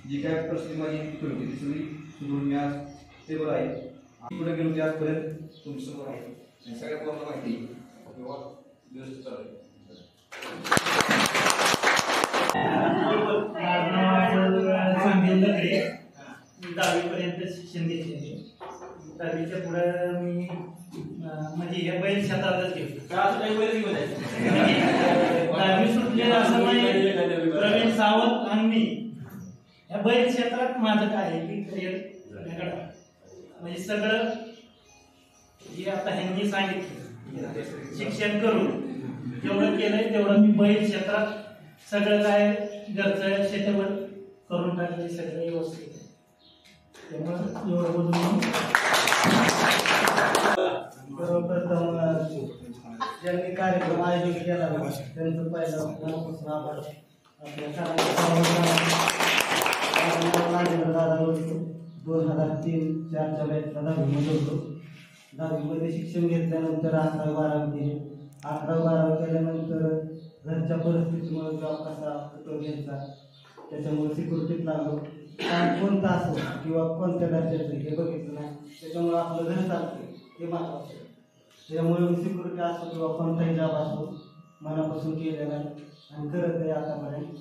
जी काय परिस्थिती माझी होती ती सगळी सुधारून मी आज स्टेबल आहे. पुढे गेलो की आजपर्यंत तुमच्यासमोर आहे सगळ्या पूर्ण माहिती किंवा व्यवस्थित चालू आहे. सांगलीकडे 10वीपर्यंत शिक्षण घेतले. 10वीच्या पुढे मी म्हणजे या बैल शेतातच घेतलं. 10वी सुटले असं नाही. प्रवीण सावंत आणि मी या बैल क्षेत्रात माझं काय आहे की करिअर म्हणजे सगळं जे आता ह्यांनी सांगितलं शिक्षण करून जेवढं केलंय तेवढं मी बैल क्षेत्रात सगळं काय घरचं शेतावर करून टाकले सगळं व्यवस्थित. त्यामुळे एवढं बोलून सर्वप्रथम ज्यांनी कार्यक्रम आयोजित केला त्यांचं पहिलं मनापासून आभार. आपल्या दादा 2003-04च्या बॅचला 10वीमध्ये होतो. 10वीमध्ये शिक्षण घेतल्यानंतर 11वी 12वी केली. 11वी 12वी केल्यानंतर घरच्या परिस्थितीमुळे जॉब कसा कुठं घ्यायचा त्याच्यामुळे सिक्युरिटीत लागलो. काय कोणता असो किंवा कोणत्या दर्जाचं हे बघितलं नाही त्याच्यामुळे आपलं घर चालतं हे महत्त्वाचं. त्यामुळे मी सिक्युरिटी असो किंवा कोणताही जॉब असो मनापासून केलेला आणि करत आहे आतापर्यंत.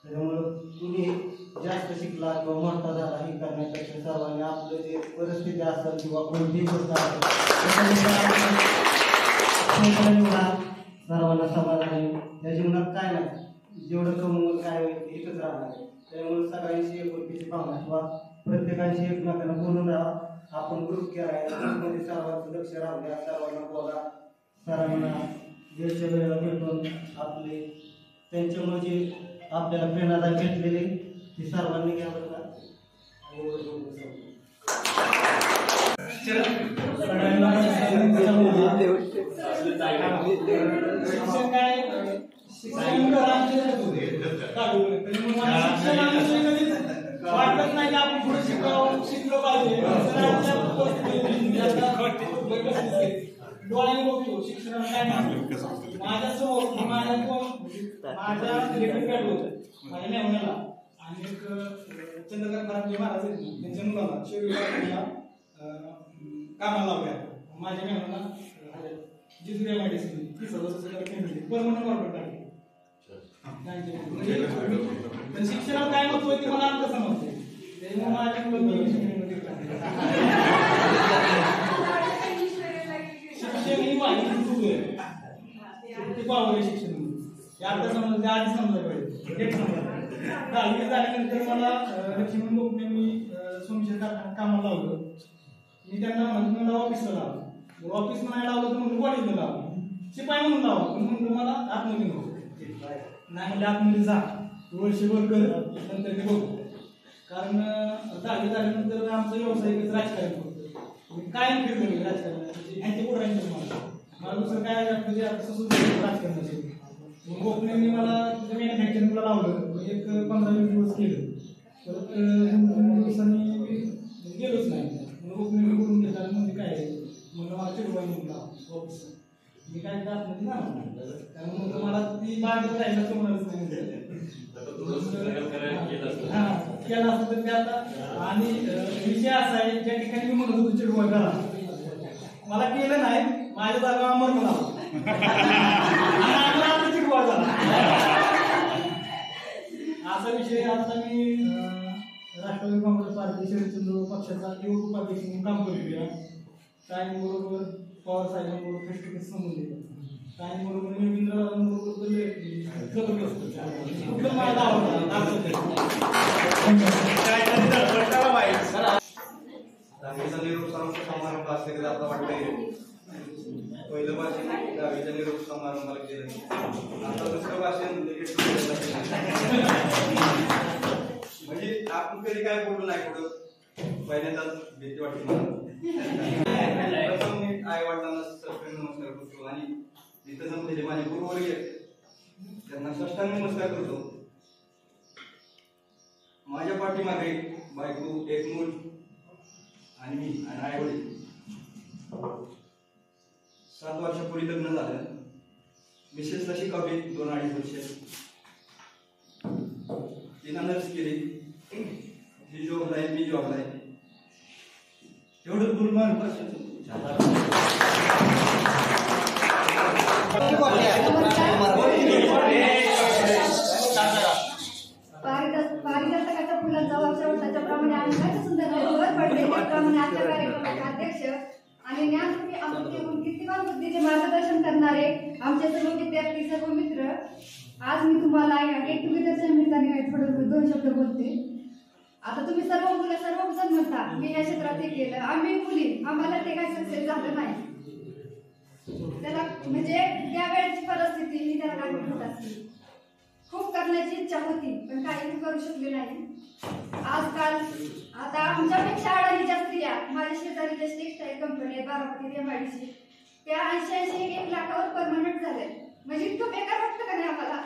त्याच्यामुळं तुम्ही जास्त शिकला किंवा मोठा झाला हे करण्यापेक्षा सर्वांनी आपलं जे परिस्थिती असेल किंवा कोणतीही गोष्ट असेल सर्वांना समाधान या जीवनात काय नाही जेवढं कमवून काय होईल एकच राहणार आहे. त्यामुळे सगळ्यांशी एकुलतीची भावना किंवा प्रत्येकाशी एकमेकांना बोलून राहा आपण ग्रुप केलाय ग्रुपमध्ये सर्वांचं लक्ष राहू द्या, सर्वांना बोला, सर्वांना वेळच्या वेळेला भेटून आपले त्यांच्यामुळे जे आपल्याला प्रेरणा भेटलेली ती सर्वांनी घ्यावं का. शिक्षण काय शिक्षण वाटत नाही की आपण पुढे शिकलो पाहिजे. डोळ्याने बघतो शिक्षणाला काय नाही. माझ्यासमोर माझ्या लेखन काढलं होतं माझ्या मेहण्याला आणि एक चंद्रकांत फरांदे महाराज त्यांच्या मुलाला शिवला कामाला लावल्या. माझ्या मेहण्याला जिजू MIDC 30,000 परमनंट ऑर्डर टाकली. पण शिक्षणाला काय महत्व आहे ते मला आता समजते. त्यामुळे माझ्या शिक्षण ही माहिती खूप आहे ते पावले शिक्षण हे आता समजलं आधी समजलं पाहिजे. एक समजलं 10वी झाल्यानंतर मला लक्ष्मण गोपने मी सोमशेर कामाला लावलं. मी त्यांना म्हणतो मला ऑफिसला लावलं. ऑफिस म्हणायला लावलं तर म्हणून कॉलेजला लावलं. शिपाई म्हणून लावलं पण म्हणून मला आतमध्ये नको नाही म्हणजे आतमध्ये जा वर्षभर कर नंतर मी बघू. कारण 10वी झाल्यानंतर आमचा व्यवसायिकच राजकारण करतो. मी कायम फिरलो राजकारणाची ह्यांची पुढे मला दुसरं काय म्हणजे राजकारणाचे गोपने मला मॅन्युफॅक्चरिंगला लावलं. एक 15-20 दिवस केलं. परत 2-3 दिवसांनी गेलोच नाही. गोपने करून घेतला म्हणजे काय म्हणलं मला चिडवाई म्हणून लावा ऑफिस. मी काय जात नाही ना त्यामुळे मला ती बाग राहायला जमणारच नाही. केला असतं तर ते आता आणि विषय असा आहे ज्या ठिकाणी मी म्हणत होतो चिडवाई करा मला केलं नाही. माझ्या जागा अमर म्हणाला चिडवाई झाला असा विषय. आता मी राष्ट्रवादी काँग्रेस पार्टी शरदचंद्र पक्षाचा उपाध्यक्ष म्हणून काम केलेलं. टाईमबरोबर पवार साहेबांबरोबर फेस टू फेस संबंध येतो. टाईमबरोबर रवींद्रबरोबर जबरदस्त कुठलं मला दहावीचा निरोप समारंभ असले की आता वाटतंय पहिलं भाषण 10वीच्या निरोप समारंभाला केलं. आता दुसरं भाषण म्हणजे आपण कधी काय बोललो नाही कुठं पहिल्यांदाच भीती वाटते मला. मी आई वडिलांना सप्रेम नमस्कार करतो आणि इथं जमलेले माझे गुरुवर्ग त्यांना साष्टांग नमस्कार करतो. माझ्या पाठीमागे बायको, एक मूल आणि मी आणि आई वडील. 7 वर्षापूर्वी लग्न झालं. मिसेसला शिकवली 2-2.5 वर्ष. तिला नर्स केली. ती जॉबला आहे, मी जॉबला आहे. एवढं गुलमान पारिजातकाच्या फुलांचा वर्षावर त्याच्याप्रमाणे आम्ही काय सुंदर पडले त्याप्रमाणे आजच्या कार्यक्रमाचे अध्यक्ष आणि ज्ञानरूपी अमृत कीर्तिमान बुद्धीचे मार्गदर्शन करणारे आमचे सर्व विद्यार्थी, सर्व मित्र, आज मी तुम्हाला या गेट टुगेदरच्या निमित्ताने काही थोडं 2 शब्द बोलते. आता तुम्ही सर्व मुलं सर्वजण म्हणता मी या क्षेत्रात हे केलं. आम्ही मुली आम्हाला ते काही सक्सेस झालं नाही. त्याला म्हणजे त्यावेळेची परिस्थिती ही त्याला काही होत असते. खूप करण्याची इच्छा होती पण काही करू शकले नाही. आजकाल आता आमच्यापेक्षा अडाणीच्या स्त्रिया माझ्या शेजारीच्या टेक्सटाईल कंपनी आहे बारामती MIDC त्या 80-1 लाखावर परमनंट झाले. म्हणजे इतकं बेकार वाटतं का नाही आम्हाला.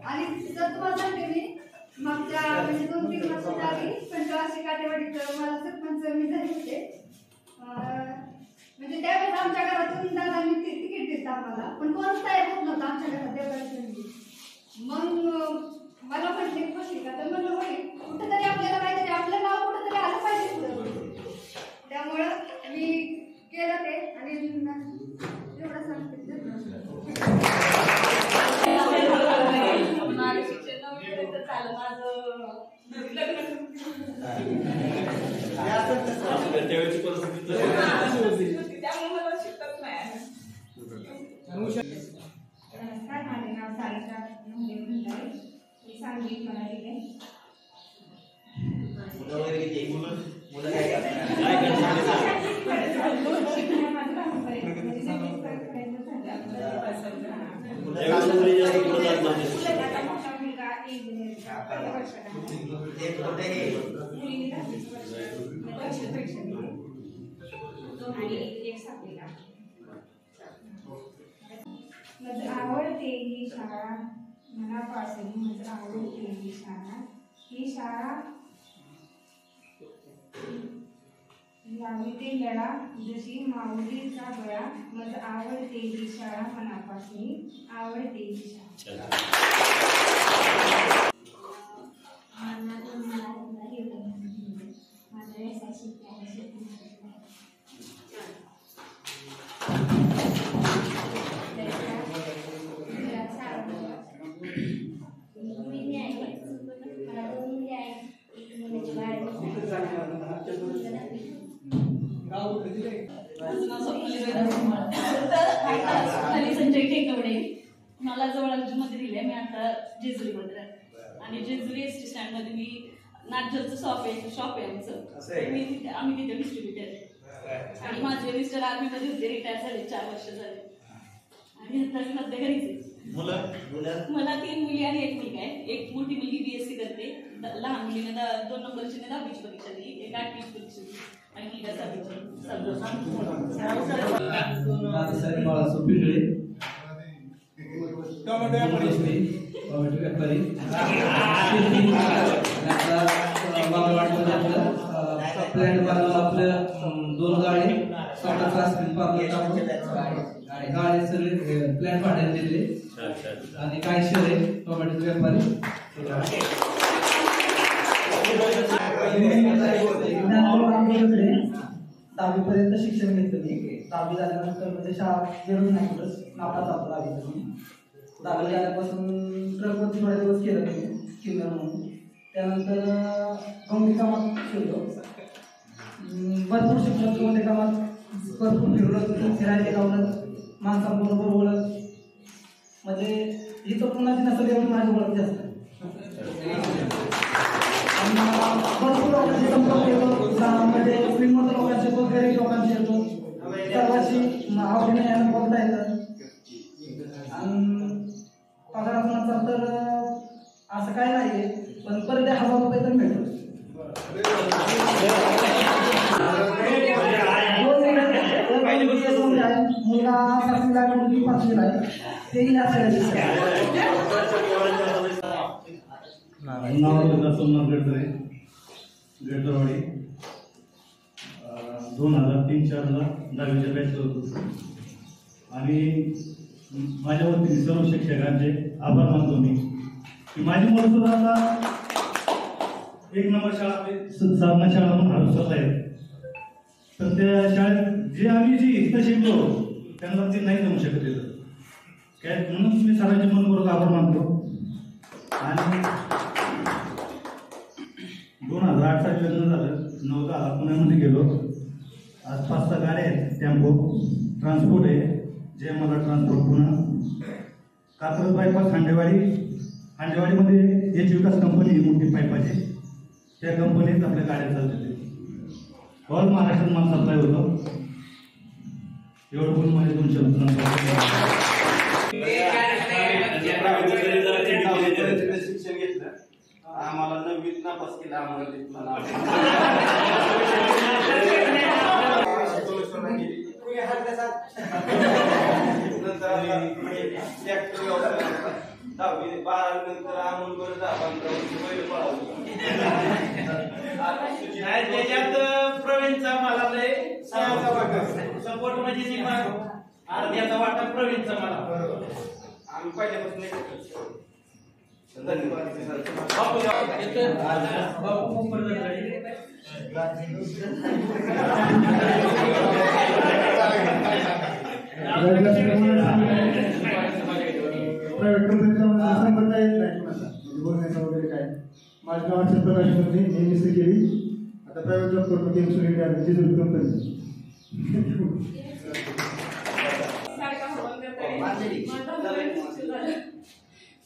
आणि तुम्हाला सांगते मी मागच्या म्हणजे 2-3 वर्षाच्या आधी पंचवार्षिक काटेवाडीचं मला सरपंच मी झाले होते. म्हणजे त्यावेळेस आमच्या घरातून दादांनी तिकीट दिलं आम्हाला पण कोणच तयार होत नव्हतं आमच्या घरात देवळाची. मग मला म्हटले खुशी का तर म्हणलं होईल कुठेतरी आपल्याला काहीतरी आपलं नाव कुठेतरी आलं पाहिजे पुढं. त्यामुळं मी केलं ते आणि एवढं सांगते. माझं शिक्षण नव्हतं चाललं माझं लग्न पहिल्या वर्षाला मुलींनी 10वीचं वर्ष वार्षिक परीक्षा दिली आणि एक 7वीला. माझं आवडते ही शाळा मनापासून, माझं आवडते ही शाळा, ही शाळा लाविते लळा जशी माऊलीचा बळा, माझं आवडते ही शाळा मनापासून, आवडते ही शाळा. संजय टेकवडे. मला जवळ मध्ये दिले. मी आता जेजुरीमध्ये राहते आणि जेजुरी एस टी स्टँड मध्ये मी नाटजलचं शॉप आहे आमचं. आम्ही तिथे डिस्ट्रीब्युटर आहे आणि माझे मिस्टर आर्मीमध्ये होते, रिटायर झाले, 4 वर्ष झाले आणि आता मी सध्या घरीच आहे. मला 3 मुली आणि 1 मुलगा आहे. एक मोठी मुलगी BSc करते, लहान मुलीने 2 नंबरची 10वीची परीक्षा दिली, एक 8वीची परीक्षा दिली आणि मुलगा 7वीची. टोमॅटो व्यापारी प्लॅन बनवलं आपल्या 2 गाडी स्वतः क्लास गाडी सगळे प्लॅन भाड्याने दिले आणि काही शेअर आहे टोमॅटो व्यापारी. 10वीपर्यंत शिक्षण घेतलं मी. 10वी झाल्यानंतर म्हणजे शाळा गेलो नाही कुठंच, नापास आपला 10वी झाल्यापासून ट्रकवरती थोडे दिवस केलं मी किन्नर म्हणून. त्यानंतर गंभीर कामात शिरलो, भरपूर शिक्षण कोणत्या कामात भरपूर फिरलो, फिरायचे गावलं, माणसांबरोबर ओळख, म्हणजे ही तर पुन्हाची नसेल एवढी माझी ओळख जास्त. भरपूर लोकांशी संपर्क येतो, म्हणजे श्रीमंत लोकांशी येतो, गरीब लोकांशी येतो, सर्वांशी आवडीने यानं बोलता येतं. आणि पगाराचा तर असं काय नाही, पण पर डे 1000 रुपये तर मिळतो. मुलगा 7वीला आहे, मुलगी 5वीला आहे, तेही सोमनाथ गडकरे, गडकरवाडी. 2003-04ला 10वीच्या बॅचला होतो आणि माझ्या वतीने सर्व शिक्षकांचे आभार मानतो मी की माझी मुलं सुद्धा आता 1 नंबर शाळा साधना शाळा म्हणून हरवत आहेत. तर त्या शाळेत जे आम्ही इथं शिकलो त्यांना ते नाही जमू शकत येतं काय, म्हणून मी सरांचे मनपूर्वक आभार मानतो. आणि 2008 साली लग्न झालं, 9-10 पुण्यामध्ये गेलो. आज 5-6 गाड्या आहेत, टेम्पो ट्रान्सपोर्ट आहे, जे मला ट्रान्सपोर्ट पुन्हा कात्रज बायपास हांडेवाडीमध्ये याची विकास कंपनी आहे मोठी पाईपाची, त्या कंपनीत आपल्या गाड्या चालतात. ऑल महाराष्ट्रात माल सप्लाय होतो. एवढं बोलून माझे 2 शब्द शिक्षण घेतलं, आम्हाला 9वीत नापास केलं. आम्हाला नंतर 10वी-12वी नंतर अमोल बरं त्याच्यात प्रवीणचा मला सपोर्ट म्हणजे अर्ध्याचा वाटा प्रवीणचा मला. आम्ही पहिल्यापासून धन्यवाद. प्रायव्हेट कंपनीचा संपर्क येत नाही कुणाचा, बोलण्याचा वगैरे काय. माझ्या गावात प्रकाशमध्ये MSc केली, आता प्रायव्हेट जॉब करतो केमसून इंडिया जेजुरी कंपनी.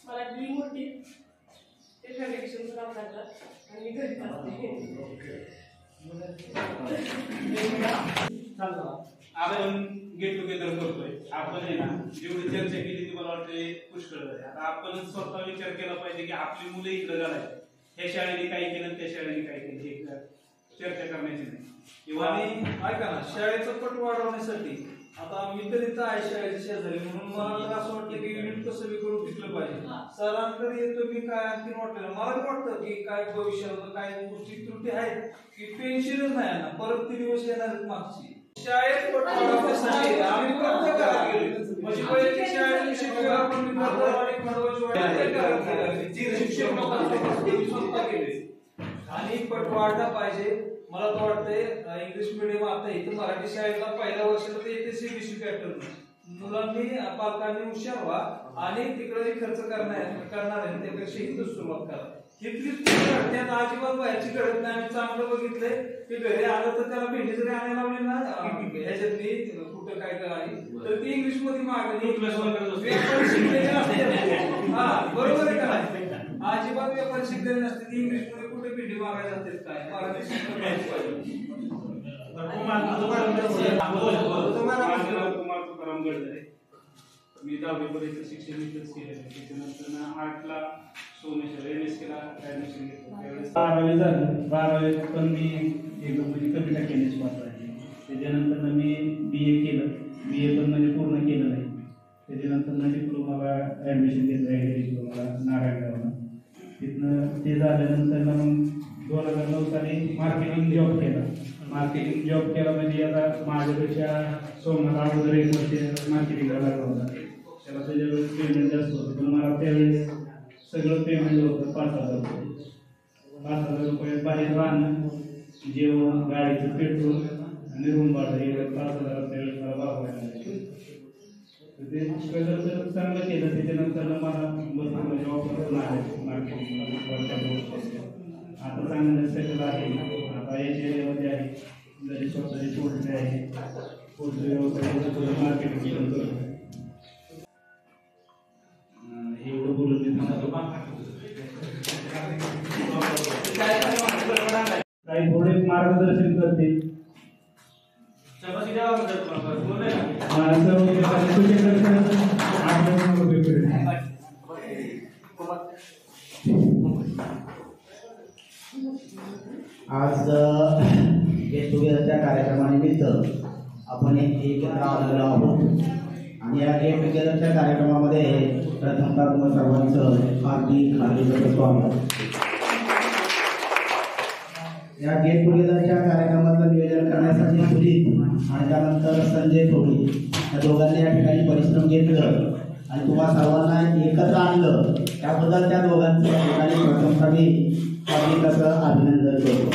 मला ड्रीम होती ते फॅब्रिकेशनचं काम करतात आणि मी घरी आपण गेट टुगेदर करतोय. आपण आहे ना जेवढी चर्चा केली ती मला वाटते पुष्कळ झाले. आता आपण स्वतः विचार केला पाहिजे की आपली मुलं इकडे घालायची, ह्या शाळेने काय केलं त्या शाळेने काय केलं हे चर्चा करण्याची नाही. आणि ऐका ना, शाळेचा पट वाढवण्यासाठी आता मी तर इथं आहे शाळेच्या शेजारी, म्हणून मला तर असं वाटतं की युनिट कसं बी करून टिकलं पाहिजे. सरांकडे येतो मी काय आणखी वाटलं, मला बी वाटतं की काय भविष्यात काय गोष्टी त्रुटी आहेत की पेन्शनच नाही ना, परत ते दिवस येणार आहेत मागची. शाळेत पट वाढवण्यासाठी आम्ही प्रयत्न करायला गेलो, म्हणजे पहिल्या शाळेत शिक्षक आपण शिक्षक स्वतः केले आणि पट वाढला पाहिजे. मला तर वाटतंय इंग्लिश मिडियम आता इथं मराठी शाळेला पहिल्या वर्षाला ते येते सीबीएसई पॅटर्न. मुलांनी पालकांनी हुशार व्हा आणि तिकडे जे खर्च करणार आहे त्यापेक्षा इथं सुरुवात करा. इथलीच त्यात अजिबात बाहेरची कळत नाही. आम्ही चांगलं बघितलंय की घरी आलं तर त्याला भेंडी जरी आणायला लावली ना ह्याच्यातली कुठं काय करावी तर ती इंग्लिश मध्ये मागणी शिकलेली नसते. हा बरोबर आहे का, अजिबात व्यापारी शिकलेली नसते ती इंग्लिश मध्ये कुठे भेंडी मागायला जाते काय मराठी शिकलं पाहिजे. मी 10वी पर्यंत शिक्षण इथंच केलेलं. त्याच्यानंतर 8ला सोमेश्वर एमएस केला, ऍडमिशन घेतलं. 12वी झालं. 12वी पण मी एकदम म्हणजे कमी टक्क्यानेच पास आहे. त्याच्यानंतर मी BA केलं. BA पण म्हणजे पूर्ण केलं नाही. त्याच्यानंतर डिप्लोमाला ऍडमिशन घेतलं डिप्लोमाला नारायणगावला. तिथनं ते झाल्यानंतर मग 2009 साली मार्केटिंग जॉब केला. मार्केटिंग जॉब केला म्हणजे आता माझ्यापेक्षा सोमनाथ अगोदर 1 वर्ष मार्केटिंगला लागला होता. त्याला त्याच्यावेळेस पेमेंट जास्त होतं, पण मला त्यावेळेस सगळं पेमेंट होतं 5,000 रुपये. 5,000 रुपये बाहेर राहणं, जेवण, गाडीचं पेट्रोल आणि रूम भाडं हे 5,000 त्यावेळेस मला भागवायला लागले. ते पहिलं तर चांगलं केलं. त्याच्यानंतर मला भरपूर जॉब करून आहे मार्केटिंग. आता चांगलं सेटल आहे. आता याच्या एरियामध्ये आहे, जरी स्वतःची पोल्ट्री आहे, पोल्ट्री व्यवसाय मार्केटिंग पण करतो. एवढं बोलून मी काही थोडे मार्गदर्शन करते. आज गेट टुगेदरच्या कार्यक्रमानिमित्त आपण एकत्र आलेलो आहोत आणि या गेट टुगेदरच्या कार्यक्रमामध्ये प्रथमतः तुम्हा सर्वांचं हार्दिक स्वागत. या गेट टुगेदरच्या कार्यक्रमाचं नियोजन करण्यासाठी सुजित आणि त्यानंतर संजय थोडी या दोघांनी या ठिकाणी परिश्रम घेतलं आणि तुम्हा सर्वांना एकत्र आणलं, त्याबद्दल त्या दोघांचं या ठिकाणी प्रथमतः मी हार्दिक असं अभिनंदन करतो.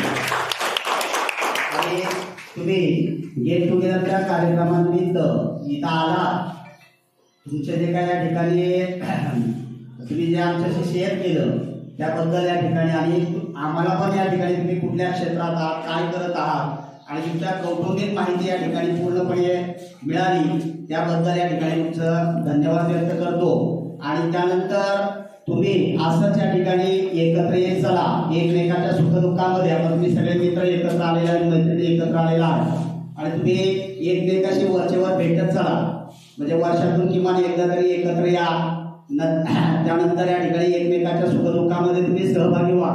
आणि तुम्ही गेट टुगेदरच्या कार्यक्रमानिमित्त इथं आला, तुमचे जे काय या ठिकाणी तुम्ही जे आमच्याशी शेअर केलं त्याबद्दल या ठिकाणी आणि आम्हाला पण या ठिकाणी तुम्ही कुठल्या क्षेत्रात आहात, काय करत आहात आणि तुमच्या कौटुंबिक माहिती या ठिकाणी पूर्णपणे मिळाली त्याबद्दल या ठिकाणी तुमचं धन्यवाद व्यक्त करतो. आणि त्यानंतर तुम्ही असंच या ठिकाणी एकत्र येत चला, एकमेकाच्या सुखदुःखामध्ये. आता तुम्ही सगळे मित्र एकत्र आलेले आहेत, मैत्रिणी एकत्र आलेला आहे आणि तुम्ही एकमेकाशी वरचेवर भेटत चला, म्हणजे वर्षातून किमान एकदा तरी एकत्र या. त्यानंतर या ठिकाणी एकमेकाच्या सुखदुःखामध्ये तुम्ही सहभागी व्हा,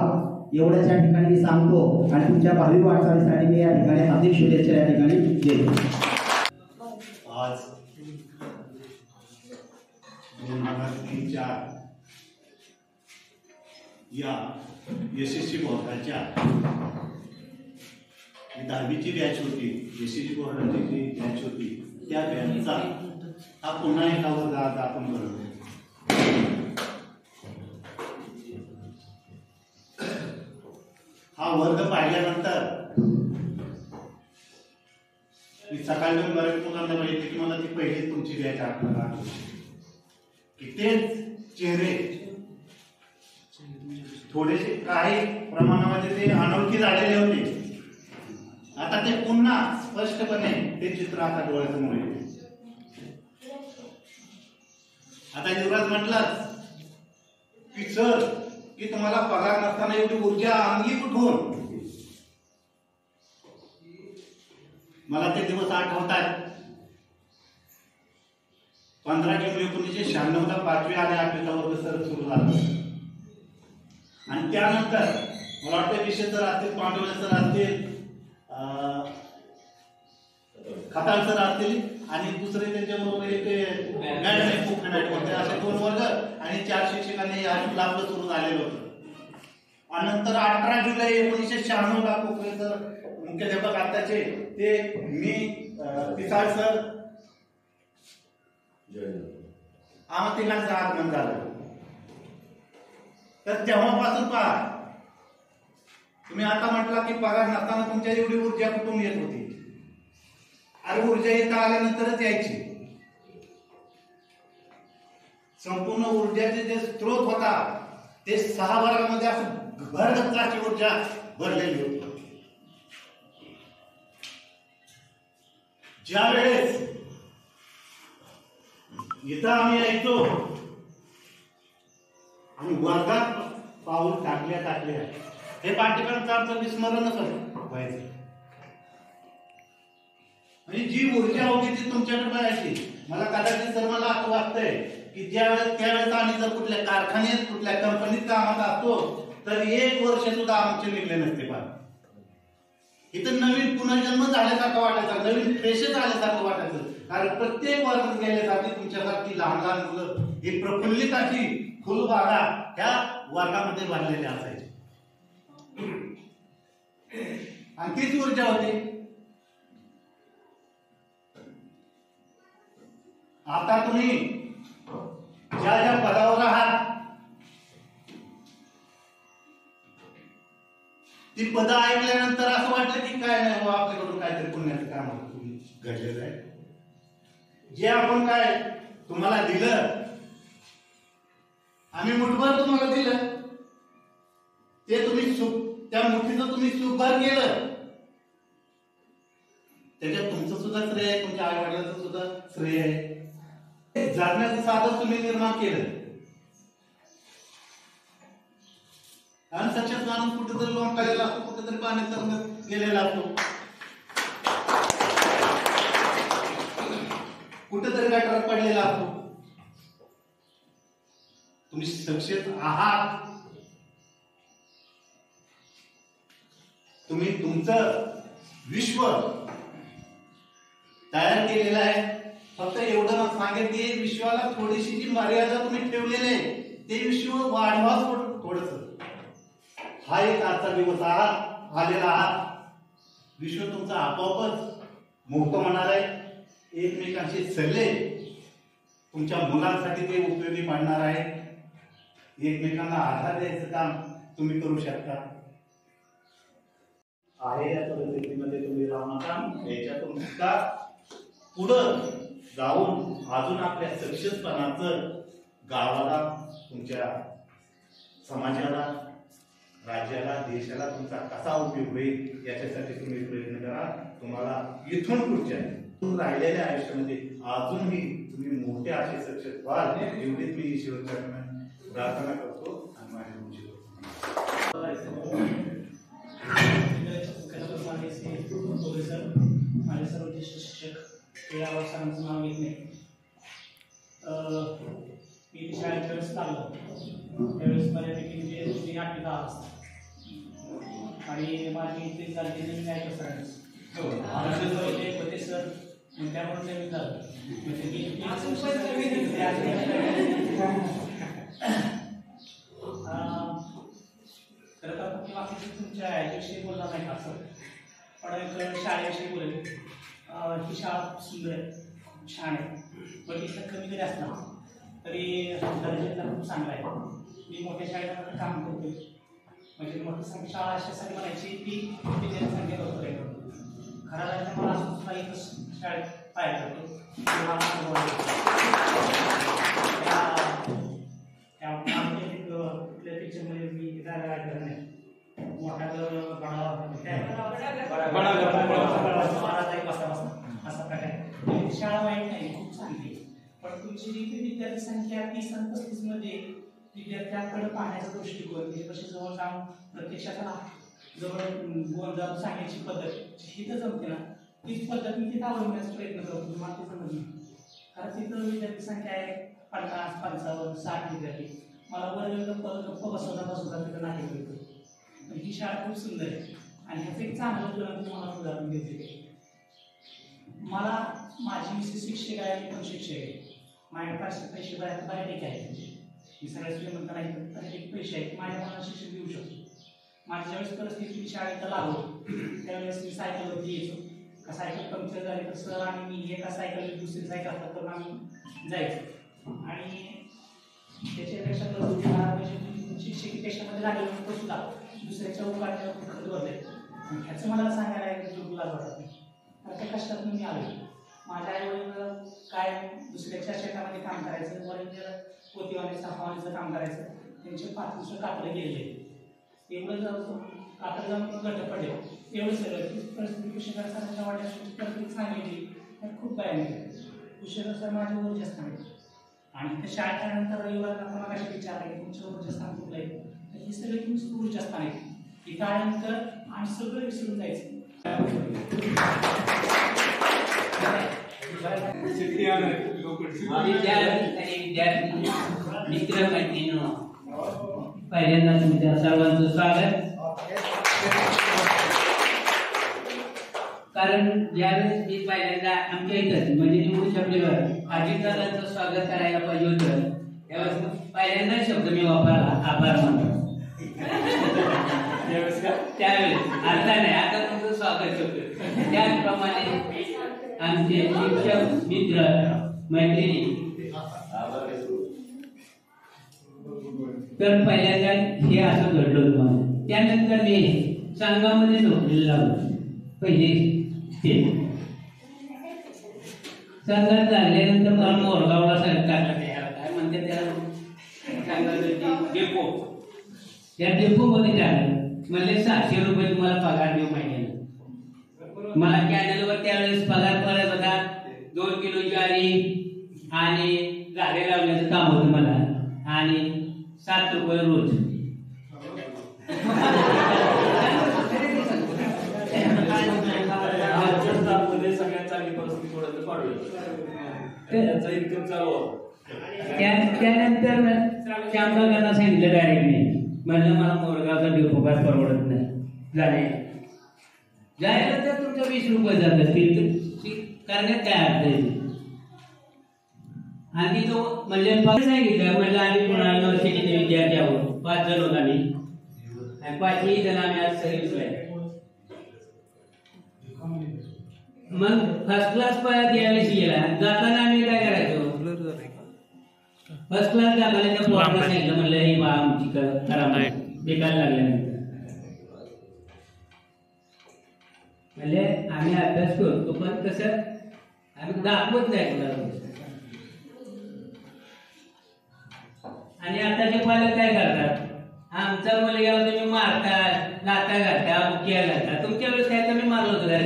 एवढंच या ठिकाणी मी सांगतो. आणि तुमच्या भावी वाटचालीसाठी मी या ठिकाणी हार्दिक शुभेच्छा या ठिकाणी देतो. आज 2003-04 या यशस्वी बोर्डाच्या 10वीची बॅच होती, यशस्वी बोर्डाची जी बॅच होती त्या बॅचचा हा पुन्हा एका वर्ग आज आपण करतो. हा वर्ग पाहिल्यानंतर मी सकाळी बरेच मुलांना माहिती की मला ती पहिली तुमची बॅच आपल्याला की तेच चेहरे थोडेसे काही प्रमाणामध्ये ते अनोळखी झालेले होते. आता ते पुन्हा स्पष्टपणे ते चित्र आता डोळ्यासमोर येते. आता युवराज म्हटलाच की सर की तुम्हाला पगार नसताना एवढी ऊर्जा अंगी कुठून. मला ते दिवस आठवतात 15 जून 1996ला 5वी आणि 8वीचा वर्ग सुरू झाला. आणि त्यानंतर मला वाटतं विषय सर असतील, पांडवले सर असतील, खताळ सर असतील आणि दुसरे त्यांच्याबरोबर एक होते, असे 2 वर्ग आणि 4 शिक्षकांनी या आपलं सुरू झालेलं होतं. आणि नंतर 18 जुलै 1996ला कोकरे सर मुख्याध्यापक आताचे ते मी पिसाळ सर आम्हा तिघांचं आगमन झालं. तर तेव्हापासून पहा, तुम्ही आता म्हटला की पगार नसताना तुमच्या एवढी ऊर्जा कुठून येत होती. अरे ऊर्जा इथं आल्यानंतरच यायची. संपूर्ण ऊर्जाचे जे स्त्रोत होता ते 6 वर्गामध्ये असं भरगच्चाची ऊर्जा भरलेली होती. ज्या वेळेस इथं आम्ही यायचो आणि वर्गात पाऊल टाकल्या हे पाठ्यक्रमाचं आमचं विस्मरणच व्हायचं. म्हणजे जी ऊर्जा होती ती तुमच्याकडे पाहायची. मला कदाचित सर मला असं वाटतंय की त्यावेळेस आम्ही जर कुठल्या कारखान्यात कुठल्या कंपनीत कामात असतो तर 1 वर्ष सुद्धा आमचे निघले नसते. पण इथं नवीन पुनर्जन्म झाल्यासारखं वाटायचं, नवीन फ्रेशच आल्यासारखं वाटायचं. कारण प्रत्येक वर्ग गेल्यासाठी तुमच्यासारखी लहान मुलं ही प्रफुल्लित अशी फुलबागा त्या वर्गामध्ये भरलेल्या असायच्या. आणि तीच ऊर्जा होती. आता तुम्ही ज्या ज्या पदावर आहात ती पदं ऐकल्यानंतर असं वाटलं की काय नाही बाबा, आपल्याकडून काहीतरी पुण्याचं काम घडलेलं आहे. जे आपण काय तुम्हाला दिलं, आम्ही मुठभर तुम्हाला दिलं, ते तुम्ही त्या मुठीचं तुम्ही सुखभर केलं. त्याच्यात तुमचं सुद्धा श्रेय आहे, तुमच्या आई वडिलांचं सुद्धा श्रेय आहे. जगण्याचं साधन तुम्ही निर्माण केलं. अनसक्षम माणूस कुठेतरी लोंबलेला असतो, कुठेतरी पाण्यात तरंगत गेलेला असतो, कुठेतरी गटारात पडलेला असतो. तुम्ही सक्षम आहात. तुम्ही तुमचं विश्व तयार केलेलं आहे. फक्त एवढं सांगेल की विश्वाला थोडीशी जी मर्यादा तुम्ही ठेवलेली आहे ते विश्व वाढवा थोडस. हा एक आजचा दिवस आलेला आहात. विश्व तुमचा आपोआपच मोठं होणार आहे. एकमेकांचे सल्ले तुमच्या मुलांसाठी ते उपयोगी पडणार आहे. एकमेकांना आधार द्यायचं काम तुम्ही करू शकता. आहे या परिस्थितीमध्ये तुम्ही राहू नका. याच्यातून सुद्धा पुढं जाऊन अजून आपल्या सक्सेसपणाचं गावाला, तुमच्या समाजाला, राज्याला, देशाला तुमचा कसा उपयोग होईल याच्यासाठी तुम्ही प्रयत्न करा. तुम्हाला इथून पुढच्या राहिलेल्या आयुष्यामध्ये अजूनही तुम्ही मोठे असे सक्सेस व्हाल एवढीच मी ईश्वरच्या प्रार्थना करतो आणि माझ्या तुमची माझे सर्व ज्येष्ठ शिक्षक ते यावर सरांचं नाव घेत नाही. मी शाळेच्या वेळेस लागलो त्यावेळेस बऱ्यापैकी म्हणजे 8वी 10 वाजता आणि माझी इथे झाली न्यायकर सरांची होते सर. त्यामुळे नवीन झालं म्हणजे खरं तर बाकी तुमच्या ह्याच्याविषयी बोलणार नाही का सर, पण एक शाळेविषयी बोलेल. ही शाळा सुंदर आहे, छान आहे, पण इथं कमी जरी असला तरी दर्जाला खूप चांगला आहे. मी मोठ्या शाळेमध्ये काम करतो म्हणजे मोठी शाळा अशासाठी म्हणायची की विद्यार्थ्यांची लवकर आहे. खरा राहायचं मला असं सुद्धा इथं शाळेत पाहायला करतो. कुठल्या पिक्चरमध्ये मी जायला नाही मोठा असा प्रकार. शाळा वाईट नाही, खूप चांगली, पण तुमची जी विद्यार्थी संख्या 30 आणि 35 मध्ये विद्यार्थ्यांकडे पाहण्याचा दृष्टिकोन म्हणजे कशी जवळ जाऊन प्रत्यक्षात जवळ जाऊन सांगायची पद्धत ही तर जमते ना, तीच पद्धत मी तिथं आवडण्याचा प्रयत्न करतो. मला ते समजलं कारण तिथं विद्यार्थी संख्या आहे 50, 55, 60 विद्यार्थी. मला वर्ग गप्प बसवता तिथं नाही करतो. पण ही शाळा खूप सुंदर आहे आणि ह्याचं एक चांगलं तुम्हाला उदाहरण देते. मला माझी मिसेस शिक्षक आहे, मी पण शिक्षक आहे. माझ्या पैसे बऱ्यापैकी आहेत. मी सगळ्या श्रीमंत नाही पण एक पैसे आहेत, माझ्या मनाला शिक्षण देऊ शकतो. माझ्या ज्यावेळेस परिस्थिती शाळेत लागलो त्यावेळेस मी सायकलवरती यायचो. का सायकल पंक्चर झाली तर सर आणि मी एका सायकल दुसरी सायकल हातात करून आम्ही जायचो. आणि त्याच्यापेक्षा शिक्षकीपेक्षामध्ये लागल्यानंतर सुद्धा दुसऱ्याच्या उपाध्याला खत भरले. ह्याचं मला सांगायला बिलकुल लाज वाटत नाही. कारण त्या कष्टात मी आलो. माझ्या आईवडील काय दुसऱ्याच्या शेतामध्ये काम करायचं, वडील पोतीवाने साफावानीचं काम करायचं. त्यांचे 5 वर्ष कापडे गेले. एवढं जाऊन कापड जाऊन गट पडले. एवढं सगळं परिस्थिती कुशेकरांच्या वाट्याची परिस्थिती सांगितली तर खूप काय नाही. कुशेकर सर माझे ऊर्जास्थान आहे. आणि त्या शाळेत आल्यानंतर रविवारला मला कशा विचार आहे तुमचं ऊर्जास्थान कुठलं आहे, तर हे सगळे तुमचं ऊर्जास्थान आहे. इथं आल्यानंतर आणि सगळं विसरून जायचं. मित्र मैत्रिणींनो, पहिल्यांदा तुमच्या सर्वांचं स्वागत. कारण ज्यावेळेस मी पहिल्यांदा आमच्या इथं म्हणजे निवडू शब्दीवर अजितदादांचं स्वागत करायला पाहिजे होतं त्यावेळेस पहिल्यांदा शब्द मी वापरला आभार मानतो. त्यावेळेस आता नाही, आता तुमचं स्वागत शब्द. त्याचप्रमाणे आमचे शिक्षक मित्र मैत्रिणी तर पहिल्यांदा हे असं घडलं होतं मला. त्यानंतर मी सांगामध्ये नोकरीला लागलो. पहिले ते संघात लागल्यानंतर मला मोरगावला टाकलं. काय म्हणते त्याला डेपो. त्या डेपोमध्ये टाकलं. म्हणजे 700 रुपये तुम्हाला पगार देऊ महिन्याला. मला कॅनलवर त्यावेळेस पगार पडत होता 2 किलो ज्वारी आणि गाडे लावण्याचं काम होतं मला आणि 7 रुपये रोज. सगळ्यात चांगली परिस्थिती थोडं पाडू त्यानंतर श्यामबागांना सांगितलं डायरेक्ट मी म्हणलं मला मोरगावचा डेपोकार परवडत नाही जाणे जायला तर तुमचं 20 रुपये जात असतील करण्यात काय अर्थ आहे. आणि तो म्हणजे सांगितलं म्हणलं आम्ही कोणाला युनिव्हर्सिटीचे विद्यार्थी आहोत 5 जण होत आम्ही आणि 5ही जण आम्ही आज सर्व्हिसला आहे. मग फर्स्ट क्लास परत यावेळेस गेला. जाताना आम्ही काय करायचो फर्स्ट क्लास जाताना त्या पोराला सांगितलं म्हणलं ही बा आमची करा बेकार लागल्यानंतर म्हणजे आम्ही अभ्यास करतो पण कसं आम्ही दाखवत नाही कोणाला. आणि आताचे पालक काय करतात आमचा मुलगा तुम्ही मारता लाता घालता बुकिया घालता. तुमच्या वेळेस काय कमी मारलं होतं काय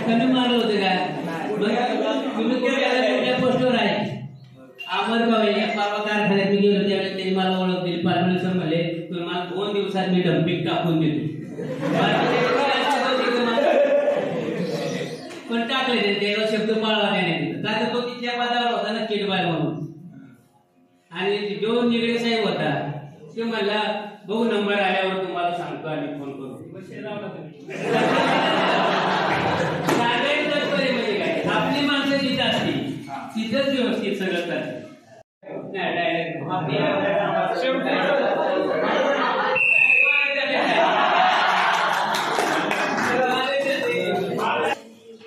कमी मारलं होतं काय तुम्ही तुमच्या पोस्टवर आहे अमरगाव परवा कारखान्यात मी गेलो त्यावेळेस त्यांनी मला ओळख दिली. पालवले सर म्हणले तुम्हाला 2 दिवसात मी डम्पिंग टाकून देतो. पण टाकले त्याला शब्द पाळला त्याने काय तर तो तिथल्या पदावर होता ना किडबाय म्हणून. आणि जो निगडे साहेब होता ते म्हणला बघू नंबर आल्यावर तुम्हाला सांगतो आणि फोन करू. म्हणजे काय आपली माणसं जिथं असतील तिथंच व्यवस्थित सगळं करतात.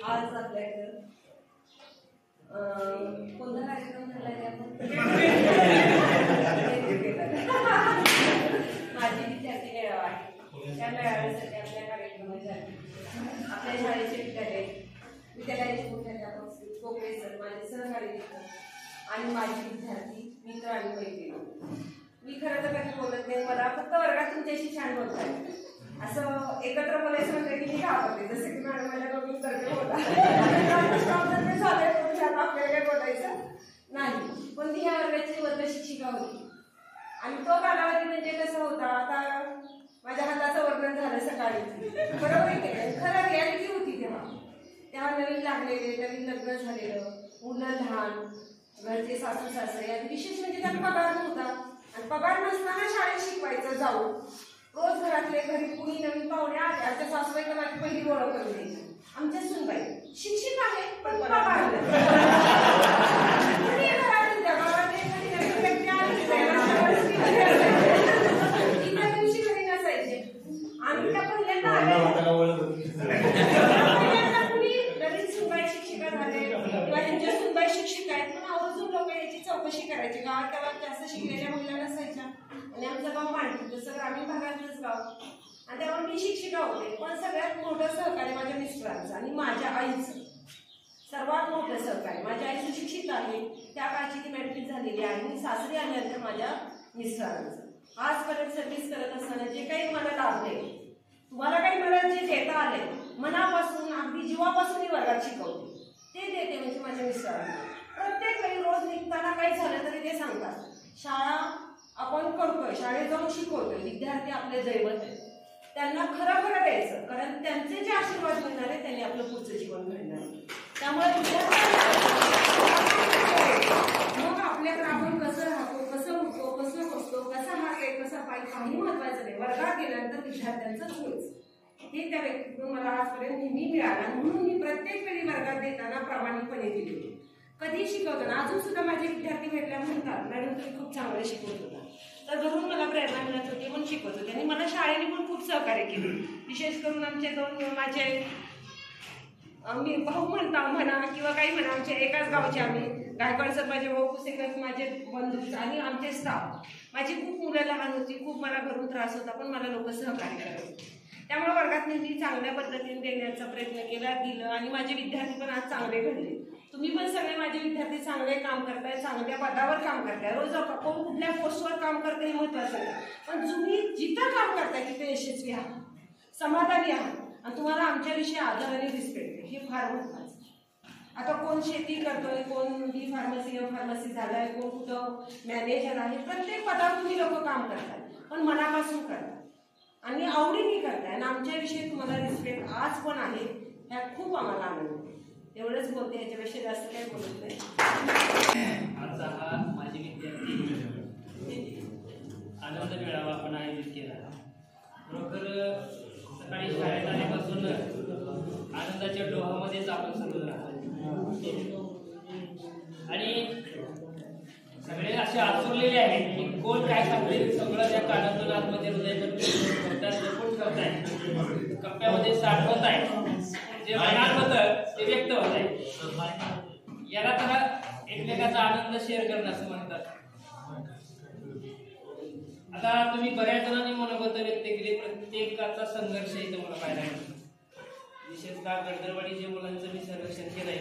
आज आपल्याकडं कोणता कार्यक्रम झालाय माझी विद्यार्थी मेळावा आहे. त्या मेळाव्यासाठी आपल्या कार्यक्रमासाठी आपल्या शाळेचे विद्यालयाचे मुख्याध्यापक कोकळे सर माझे सहकारी मित्र आणि माझे विद्यार्थी मित्र आणि मैत्रिणी. मी खरं तर कधी बोलत नाही. मला फक्त वर्गात तुमच्याशी छान बोलता येईल. असं एकत्र बोलायचं म्हटलं की मी घाबरते जसं की मॅडम माझ्या बघून करते होता आपल्याला काय बोलायचं नाही. पण ती ह्या वर्गाची वर्ग शिक्षिका होती आणि तो कालावधी म्हणजे कसा होता आता माझ्या हाताचं वर्णन झालं सकाळी बरोबर आहे. खरं रियालिटी होती तेव्हा तेव्हा नवीन लागलेले, नवीन लग्न झालेलं, मुलं लहान, घरचे सासू सासरे, आणि विशेष म्हणजे त्यांना पगार नव्हता. आणि पगार नसताना शाळेत शिकवायचं जाऊन. रोज घरातले घरी कुणी नवीन पाहुणे आले, आमच्या सासूबाईला माझी पहिली ओळख करून द्यायची. आमच्या सुनबाई शिक्षित आहे पण पगार दिवशी घरी नसायचे. आम्ही त्या पहिल्यांदा कुणी नवीन सुनबाई शिक्षिका झाले किंवा त्यांच्या सुनबाई शिक्षिका आहेत, पण आवर्जून लोक याची चौकशी करायची. गावात गावात जास्त शिकलेल्या महिला नसायच्या आणि आमचं गाव मांडलं तसं ग्रामीण भागातलंच गाव. आणि त्यामुळे मी शिक्षिका होते. पण सगळ्यात मोठं सहकार्य माझ्या मिस्टरांचं आणि माझ्या आईचं. सर्वात मोठं सहकार्य माझ्या आई सुशिक्षित आहे, त्या काळची ती मॅट्रिक झालेली आहे. मी सासरी आल्यानंतर माझ्या मिस्टरांचं. आजपर्यंत सर्व्हिस करत असताना जे काही मला लाभले, तुम्हाला काही मला जे देता आले, मनापासून अगदी जीवापासून वर्गात शिकवते, ते देते म्हणजे माझ्या मिस्टरांना. प्रत्येक वेळी रोज निघताना काही झालं तरी ते सांगतात, शाळा आपण करतोय, शाळेत जाऊन शिकवतोय, विद्यार्थी आपले दैवत आहेत, त्यांना खरं खरं द्यायचं, कारण त्यांचे जे आशीर्वाद मिळणार आहे त्यांनी आपलं पुढचं जीवन घडणार. त्यामुळे मग आपल्याकडे आपण कसं राहतो, कसं उठतो, कसं बसतो, कसा हात आहे, कसा पाय, काही महत्वाचं नाही. वर्गात गेल्यानंतर विद्यार्थ्यांचंच होईल. हे त्या व्यक्तीतून मला आजपर्यंत नेहमी मिळालं. म्हणून मी प्रत्येक वेळी वर्गात देताना प्रामाणिकपणे दिले. कधी शिकवताना अजून सुद्धा माझे विद्यार्थी भेटल्या म्हणतात, मॅडम तुम्ही खूप चांगलं शिकवत होता. तर घरून मला प्रेरणा मिळत होती म्हणून शिकवत होते. आणि मला शाळेने पण खूप सहकार्य केले. विशेष करून आमचे दोन माझे मी भाऊ म्हणा किंवा काही म्हणा, आमच्या एकाच गावचे आम्ही, गायकवाड सर माझे भाऊ, पुसेकर माझे बंधू आणि आमचे स्टाफ. माझी खूप मुलं लहान होती, खूप मला घरून त्रास होता, पण मला लोक सहकार्य करत होते. त्यामुळे वर्गात नेहमी चांगल्या पद्धतीने देण्याचा प्रयत्न केला, दिलं. आणि माझे विद्यार्थी पण आज चांगले घडले. तुम्ही पण सगळे माझे विद्यार्थी चांगले काम करताय, चांगल्या पदावर काम करताय. रोज कोण कुठल्या पोस्टवर काम करते हे महत्वाचं नाही, पण तुम्ही जिथं काम करताय तिथे यशस्वी आहात, समाधानी आहात, आणि तुम्हाला आमच्याविषयी आदर आणि रिस्पेक्ट आहे, हे फार महत्वाचं. आता कोण शेती करतोय, कोण बी फार्मसी झालाय, कोण कुठं मॅनेजर आहे, प्रत्येक पदावर तुम्ही लोक काम करताय, पण मनापासून करताय आणि आवडीने करताय. आणि आमच्याविषयी तुम्हाला रिस्पेक्ट आज पण आहे, ह्यात खूप आम्हाला आनंद आहे. एवढंच बोलते, ह्याच्यापेक्षा जास्त काही बोलत नाही. आजचा हा माझे विद्यार्थी आनंद मेळावा आपण आयोजित केला. खरोखर सकाळी शाळेत आल्यापासून आनंदाच्या डोहामध्येच आपण सगळं राहतो आणि सगळे असे आचरलेले आहेत की कोण काय सांगते, सगळं त्या कानातून आतमध्ये हृदयात जपून करताय, कप्प्यामध्ये साठवत आहे, जे मनात होतं ते व्यक्त होत आहे. याला तर एकमेकाचा आनंद शेअर करणं असं म्हणतात. आता तुम्ही बऱ्याच जणांनी मनोगत व्यक्त केली, प्रत्येकाचा संघर्ष इथं मला पाहायला मिळतो. विशेषतः गडदरवाडीच्या मुलांचं मी सर्वेक्षण केलंय.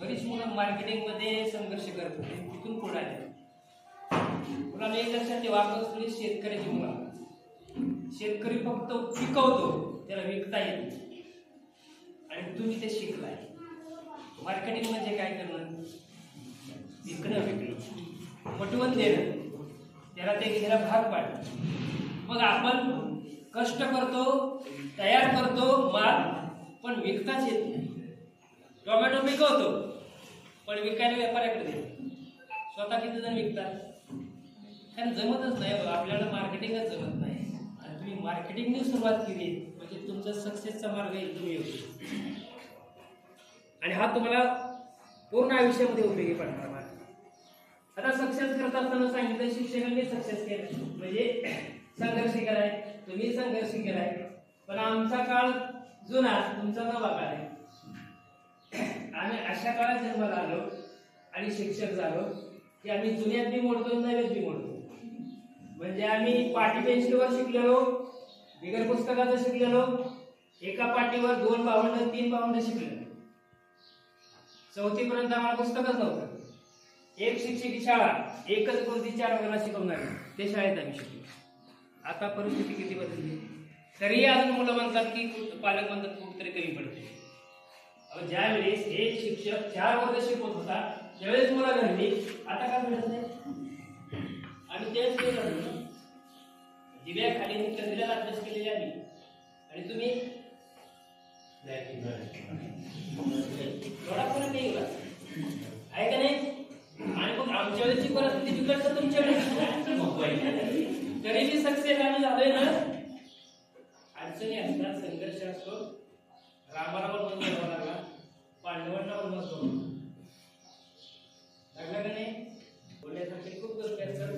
बरीच मुलं मार्केटिंगमध्ये संघर्ष करत होते, तिथून पुढे आले. मुलांना एक लक्षात ठेवा, आपण शेतकऱ्याची मुलं, शेतकरी फक्त पिकवतो, त्याला विकता येत आणि तुम्ही ते शिकलाय. मार्केटिंग म्हणजे काय करणं, विकणं, विकणं, पटवून देणं, त्याला ते घ्यायला भाग पाडणं. मग आपण कष्ट करतो, तयार करतो माल, पण विकताच येत नाही. टोमॅटो पिकवतो पण विकायला व्यापाऱ्याकडे देतो. स्वतः किती जण विकतात, कारण जमतच नाही. आपल्याला मार्केटिंगच जमत नाही. आणि तुम्ही मार्केटिंगने सुरुवात केली म्हणजे तुमचा सक्सेसचा मार्ग एकदम योग्य आणि हा तुम्हाला पूर्ण आयुष्यामध्ये उपयोगी पडणार मार्ग. आता सक्सेस करत असताना सांगितलं शिक्षकांनी सक्सेस केलं म्हणजे संघर्ष केलाय, तुम्ही संघर्ष केलाय. पण आमचा काळ जुना, तुमचा नवा काळ आहे. आम्ही अशा काळात जन्माला आलो आणि शिक्षक झालो की आम्ही जुन्यात बी मोडतो, नव्यात बी मोडतो. म्हणजे आम्ही पाटी पेन्सिलवर शिकलेलो, बिगर पुस्तकाचं शिकलेलो, एका पाटीवर 2 भावंड 3 भावंड शिकलेलो. 4थी पर्यंत आम्हाला पुस्तकच नव्हतं. एक शिक्षक शाळा, एकच कोणती 4 वर्गाला शिकवणार ते शाळेत आम्ही शिकलो. आता परिस्थिती किती बदलली, तरीही अजून मुलं म्हणतात की पालक म्हणतात कुठेतरी कमी पडते. ज्या वेळेस एक शिक्षक 4 वर्ग शिकवत होता त्यावेळेस मुलं घडली, आता काय घडत नाही. आणि तेच ते घडलं, दिव्याखाली कंदिलात अभ्यास केलेले आम्ही आणि तुम्ही थोडा फरक नाही एवढा आहे का नाही. आणि मग आमच्या वेळेची परिस्थिती बिघडतं तुमच्याकडे तरी बी सक्सेस आम्ही झालोय ना. अडचणी असतात, संघर्ष असतो. रामाला पण बंद करावा लागला, पांडवांना पण बंद लागला का नाही. बोलण्यासाठी खूप गोष्टी असतात.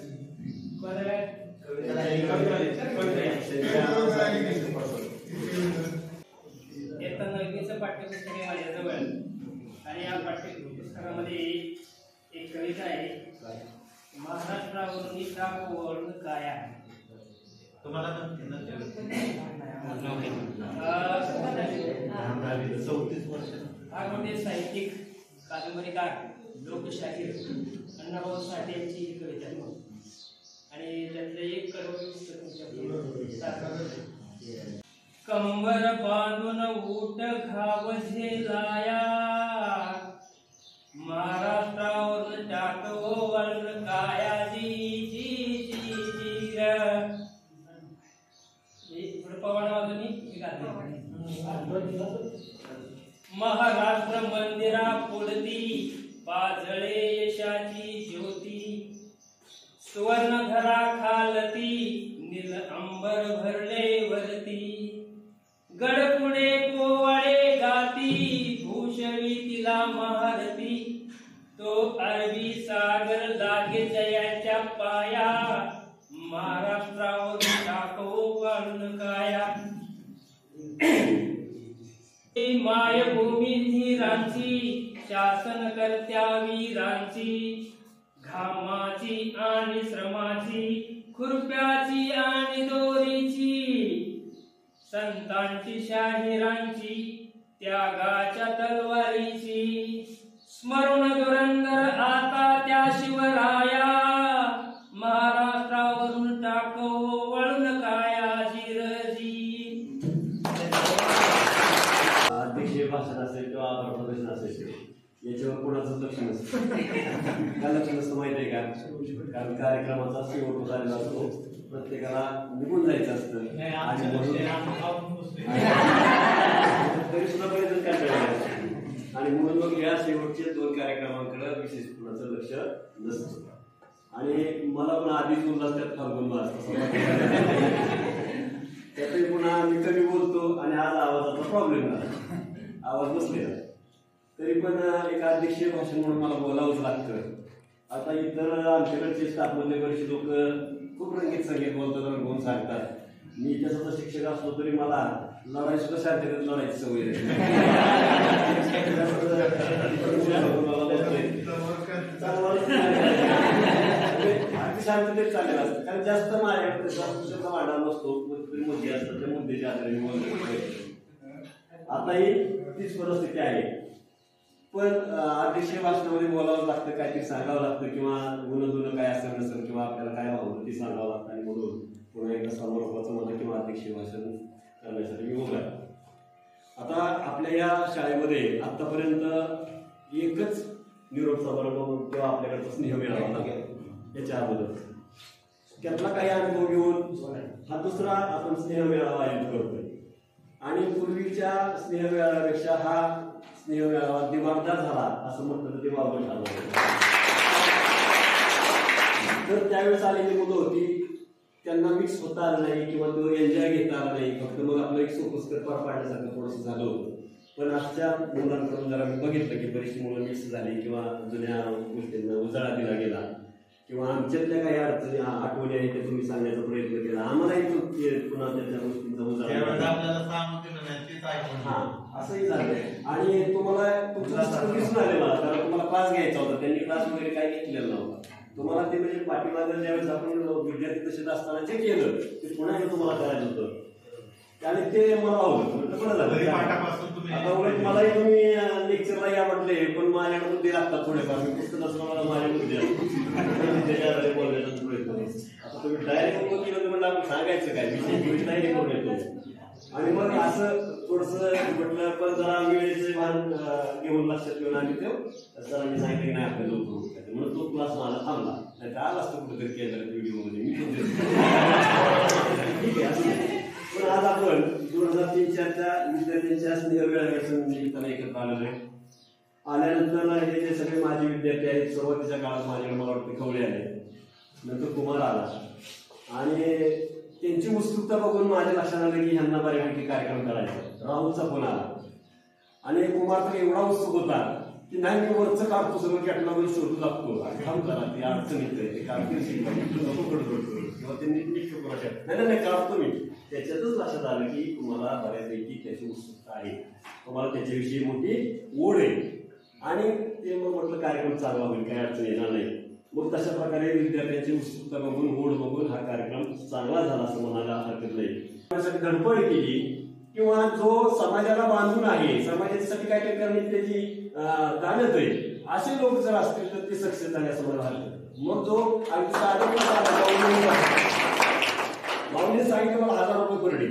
इयत्ता 9वीचं पाठ्यपुस्तक आहे माझ्याजवळ आणि या पाठ्यपुस्तकामध्ये एक कविता आहे. महाराष्ट्रावरून टाक वळून काय आहे. तुम्हाला फार मोठे साहित्यिक, कादंबरीकार, लोकशाहीर अण्णाभाऊ साठे यांची ही कविता आहे आणि त्यातलं एक कडवं कंबर बांधून ऊट खावझे लाया महाराष्ट्रावरून टाकवो वळण काया जी जी जी जी र पवाडा वाजून महाराष्ट्र मंदिरा पुढती पाजळे यशाची ज्योती सुवर्णधरा खालती नील अंबर भरले वरती गड पुणे पोवाडे गाती भूषवी तिला महारती तो अरबी सागर लागे जयाच्या पाया महाराष्ट्रावरून टाकवो वाळून काया मायभूमी धीरांची शासनकर्त्या वीरांची घामाची आणि श्रमाची खुरप्याची आणि दोरीची संतांची शाहिरांची त्यागाच्या तलवारीची स्मरण दुरंगर आता त्या शिवराया महाराष्ट्रावरून टाकवो वळून काया जिरजी. अध्यक्षीय भाषण असेल किंवा प्रदर्शन असेल याच्यावर कोणाचं लक्ष नसतं. काय लक्ष नसतं माहिती आहे का. कारण कार्यक्रमाचा शेवट झालेला असतो, प्रत्येकाला निघून जायचं असतं आणि तरी सुद्धा प्रयत्न काय करायचं आणि म्हणून मग या शेवटच्या 2 कार्यक्रमांकडे विशेष कुणाचं लक्ष नसतं. आणि मला पण आधीच उल्हास त्यात फाल्गुन मास त्यातही पुन्हा मी कमी बोलतो आणि आज आवाजाचा प्रॉब्लेम झाला, आवाज बसलेला. तरी पण एक अध्यक्षीय भाषण म्हणून मला बोलावंच लागतं. आता इतर आमच्याकडचे स्टाफमधले बरेचसे लोक खूप रंगीत संगीत बोलतात, रंगवून सांगतात. मी इतिहासाचा शिक्षक असलो तरी मला लढाई सुद्धा शांततेत लढायची सवय शांततेत चाललेलं असतं. कारण जास्त माझ्याकडे शब्द मांडा नसतो, मुद्दे असतात, त्या मुद्द्याच्या आधारे बोलतो. आताही तीच परिस्थिती आहे. पण अध्यक्षीय भाषणामध्ये बोलावं लागतं, काहीतरी सांगावं लागतं किंवा गुणधुणं काय असेल नसेल किंवा आपल्याला काय व्हावं ते सांगावं लागतं. आणि म्हणून पुन्हा एकदा समारोपाचं मला किंवा अध्यक्षीय भाषण करण्यासाठी मी उभा. आता आपल्या या शाळेमध्ये आतापर्यंत एकच निरोप समारंभ किंवा आपल्याकडचा स्नेह मेळावा लागेल याच्या अगोदर. त्यातला काही अनुभव घेऊन हा दुसरा आपण स्नेह मेळावा आयोजित करतोय. आणि पूर्वीच्या स्नेह मेळाव्यापेक्षा हा स्नेह मेळावा दिमागदार झाला असं म्हटलं तर ते वावगं ठरलं. तर त्यावेळेस आलेली मुलं होती, त्यांना मिक्स होता आलं नाही किंवा तो एन्जॉय घेता आला नाही, फक्त मग आपलं एक सोपस्कर पार पाडण्यासारखं थोडंसं झालं होतं. पण आजच्या मुलांकडून जरा मी बघितलं की बरीचशी मुलं मिक्स झाली किंवा जुन्या गोष्टींना उजाळा दिला गेला किंवा आमच्यातल्या काही अडचणी आठवणी आहेत ते तुम्ही सांगण्याचा प्रयत्न केला. आम्हालाही पुन्हा त्याच्या गोष्टींचा उजाळा असंही झालं. आणि तुम्हाला तुमचं दिसून आले मला, कारण तुम्हाला क्लास घ्यायचा होता, त्यांनी क्लास वगैरे काही घेतलेला नव्हता. तुम्हाला ते म्हणजे पाठीमागे ज्यावेळेस आपण विद्यार्थी तसेच असताना जे केलं ते पुन्हा एकदा तुम्हाला करायचं होतं आणि ते मला आवडलं. बरं झालं. आता उलट मलाही तुम्ही लेक्चरला या म्हटले, पण माझ्याकडे मुद्दे लागतात थोडेफार. मी पुस्तक असलं मला माझे मुद्दे त्याच्या आधारे बोलण्याचा प्रयत्न. आता तुम्ही डायरेक्ट केलं म्हणलं आपण सांगायचं काय विषय नाही करून येतो. आणि मग असं थोडंसं म्हटलं, पण जरा वेळेचं भान घेऊन लक्षात घेऊन आम्ही ते सरांनी सांगितलं की नाही आपल्या लोक म्हणून तो क्लास माझा थांबला. नाही तर आला असतं कुठेतरी केलं व्हिडिओमध्ये मी ठीक आहे. पण आज आपण 2003-4च्या विद्यार्थ्यांच्या स्नेहमेळाव्याचं निमित्ताने एकत्र आलेलो आहे. आल्यानंतर हे जे सगळे माझे विद्यार्थी आहेत, सुरुवातीच्या काळात माझ्याकडे मला वाटतं खवळे आले, नंतर कुमार आला आणि त्यांची उत्सुकता बघून माझ्या लक्षात आलं की ह्यांना बऱ्यापैकी कार्यक्रम करायचा. राहुलचा फोन आला आणि कुमार तर एवढा उत्सुक होता की नाही मी वरचं काढतो, सगळं कॅटलॉग शोधू लागतो, काम करा, ते अडचण येते, ते कारकीर्द नको कडकडतो किंवा त्यांनी नाही काढतो मी. त्याच्यातच लक्षात आलं की तुम्हाला बऱ्यापैकी त्याची उत्सुकता आहे, तुम्हाला त्याच्याविषयी मोठी ओढ आहे आणि ते मग म्हटलं कार्यक्रम चांगला होईल, काही अडचण येणार नाही. मग तशा प्रकारे विद्यार्थ्यांची उत्सुकता बघून ओढ बघून हा कार्यक्रम चांगला झाला असं म्हणायला हरकत नाही. त्यासाठी धडपड केली किंवा जो समाजाला बांधून आहे, समाजासाठी काय काय करण्याची त्याची जाणत आहे, असे लोक जर असतील तर ते सक्सेस झाले असं मला वाटतं. मग जो माऊलीने सांगितलं मला 1000 रुपये पर डे,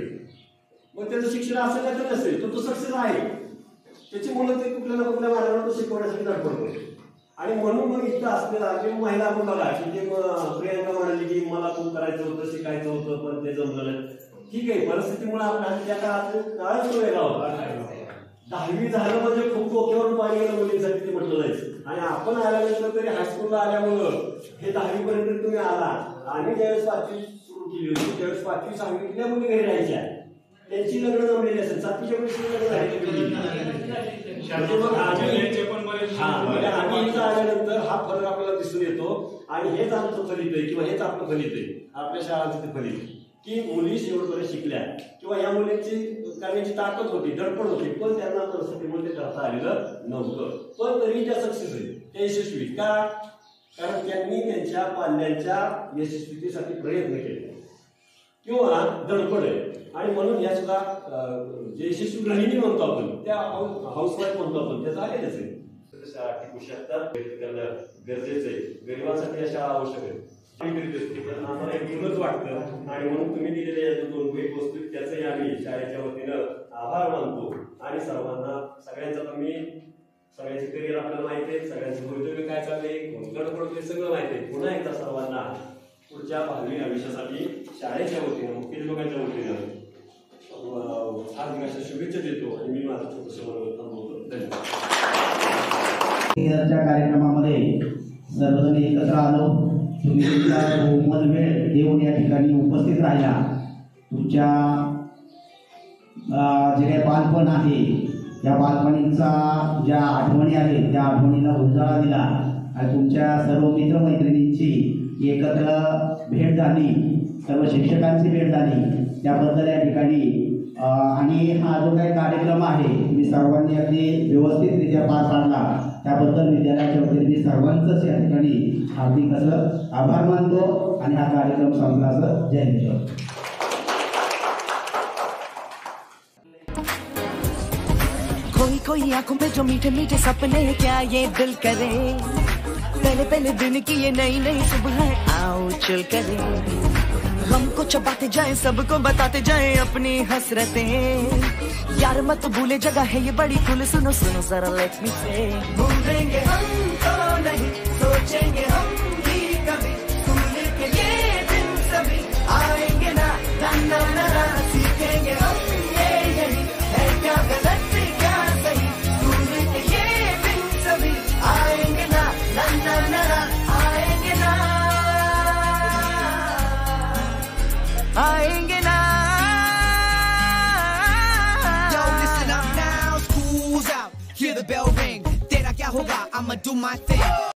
मग त्याचं शिक्षण असेल नाही तर नसेल तो सक्सेस आहे. त्याची मुलं ते कुठल्या ना कुठल्या मार्गावर तो शिकवण्यासाठी धडपड करतो. आणि म्हणून मग इथं असलेला की महिला आपण बघा की ते प्रियांका म्हणाली की मला खूप करायचं होतं, शिकायचं होतं, पण ते जमलं नाही. ठीक आहे, परिस्थितीमुळे आपल्या त्या काळच वेगळा होता. 10वी झालं म्हणजे खूप डोक्यावर पाणी गेलं मुलींसाठी ते म्हटलं जायचं. आणि आपण आल्यानंतर तरी हायस्कूलला आल्यामुळं हे 10वी पर्यंत तुम्ही आला आणि ज्यावेळेस 5वी सुरू केली होती त्यावेळेस 5वी 6वीतल्या मुली घरी राहायच्या, त्यांची लग्न जमलेली असेल, 7वीच्या वेळेस लग्न झाली. आम्ही इथं आल्यानंतर हा फरक आपल्याला दिसून येतो आणि हेच आमचं फलित आहे किंवा हेच आपलं फलित आहे, आपल्या शाळांचं ते फलित की मुली शेवटपर्यंत शिकल्या किंवा या मुलींची करण्याची ताकद होती, धडपड होती, पण त्यांना परिस्थितीमुळे ते करता आलेलं नव्हतं. पण तरी त्या सक्सेस आहे, त्या यशस्वी का? कारण त्यांनी त्यांच्या पाल्यांच्या यशस्वीतेसाठी प्रयत्न केले किंवा धडपड आहे. आणि म्हणून या सुद्धा जे यशस्वी गृहिणी म्हणतो आपण, त्या हाऊसवाईफ म्हणतो आपण, त्याचं आलेलंच आहे. शाळा टिकू शकतात, करणं गरजेचं आहे. गरिबांसाठी या शाळा आवश्यक आहे. आम्हाला एक गुणच वाटतं आणि म्हणून तुम्ही दिलेल्या या 2 वस्तू त्याचंही आम्ही शाळेच्या वतीनं आभार मानतो. आणि सर्वांना सगळ्यांचा तुम्ही सगळ्यांचे करिअर आपल्याला माहिती आहे, सगळ्यांचं भवितव्य काय चाललंय, गडबड सगळं माहिती आहे. पुन्हा एकदा सर्वांना पुढच्या भावी आयुष्यासाठी शाळेच्या वतीनं, मुख्याध्यापकांच्या वतीनं हार्दिक शुभेच्छा देतो आणि मी माझं छोटंसं मनोगत थांबवतो. धन्यवाद. कार्यक्रमामध्ये सर्वजण एकत्र आलो, तुम्ही तुमचा बहुमोल वेळ देऊन या ठिकाणी उपस्थित राहिला. तुमच्या जे काही बालपण आहे त्या बालपणीचा ज्या आठवणी आहेत त्या आठवणीला उजाळा दिला आणि तुमच्या सर्व मित्रमैत्रिणींची एकत्र भेट झाली, सर्व शिक्षकांची भेट झाली, त्याबद्दल या ठिकाणी आणि हा जो काही कार्यक्रम आहे तुम्ही सर्वांनी अगदी व्यवस्थितरित्या पार पाडला, त्याबद्दल विद्यालयाच्या वतीने मी सर्वांचंच या ठिकाणी हार्दिक असं आभार मानतो आणि हा कार्यक्रम संपला असं जय हिंद. कोई कोई आंखों पे जो मीठे मीठे सपने, क्या ये दिल करे, पहले पहले दिन की ये नई नई सुबह, आओ चल करे, हमको चबाते जाए, सबको बताते जाए अपनी हसरतें, यार मत भूले जगह है ये बड़ी कुल, सुनो सुनो जरा लेट मी से, भूलेंगे हम तो नहीं, सोचेंगे हम भी कभी, भूलने के ये दिन सभी आएंगे ना, ना ना ना, सीखेंगे हम ये यही है क्या गलत क्या सही, भूलने के ये दिन सभी आएंगे ना, ना ना ना, आएंगे ना, आएंगे ना. Yo, listen up now, school's out, hear the bell ring. Tera kya hoga, I'ma do my thing.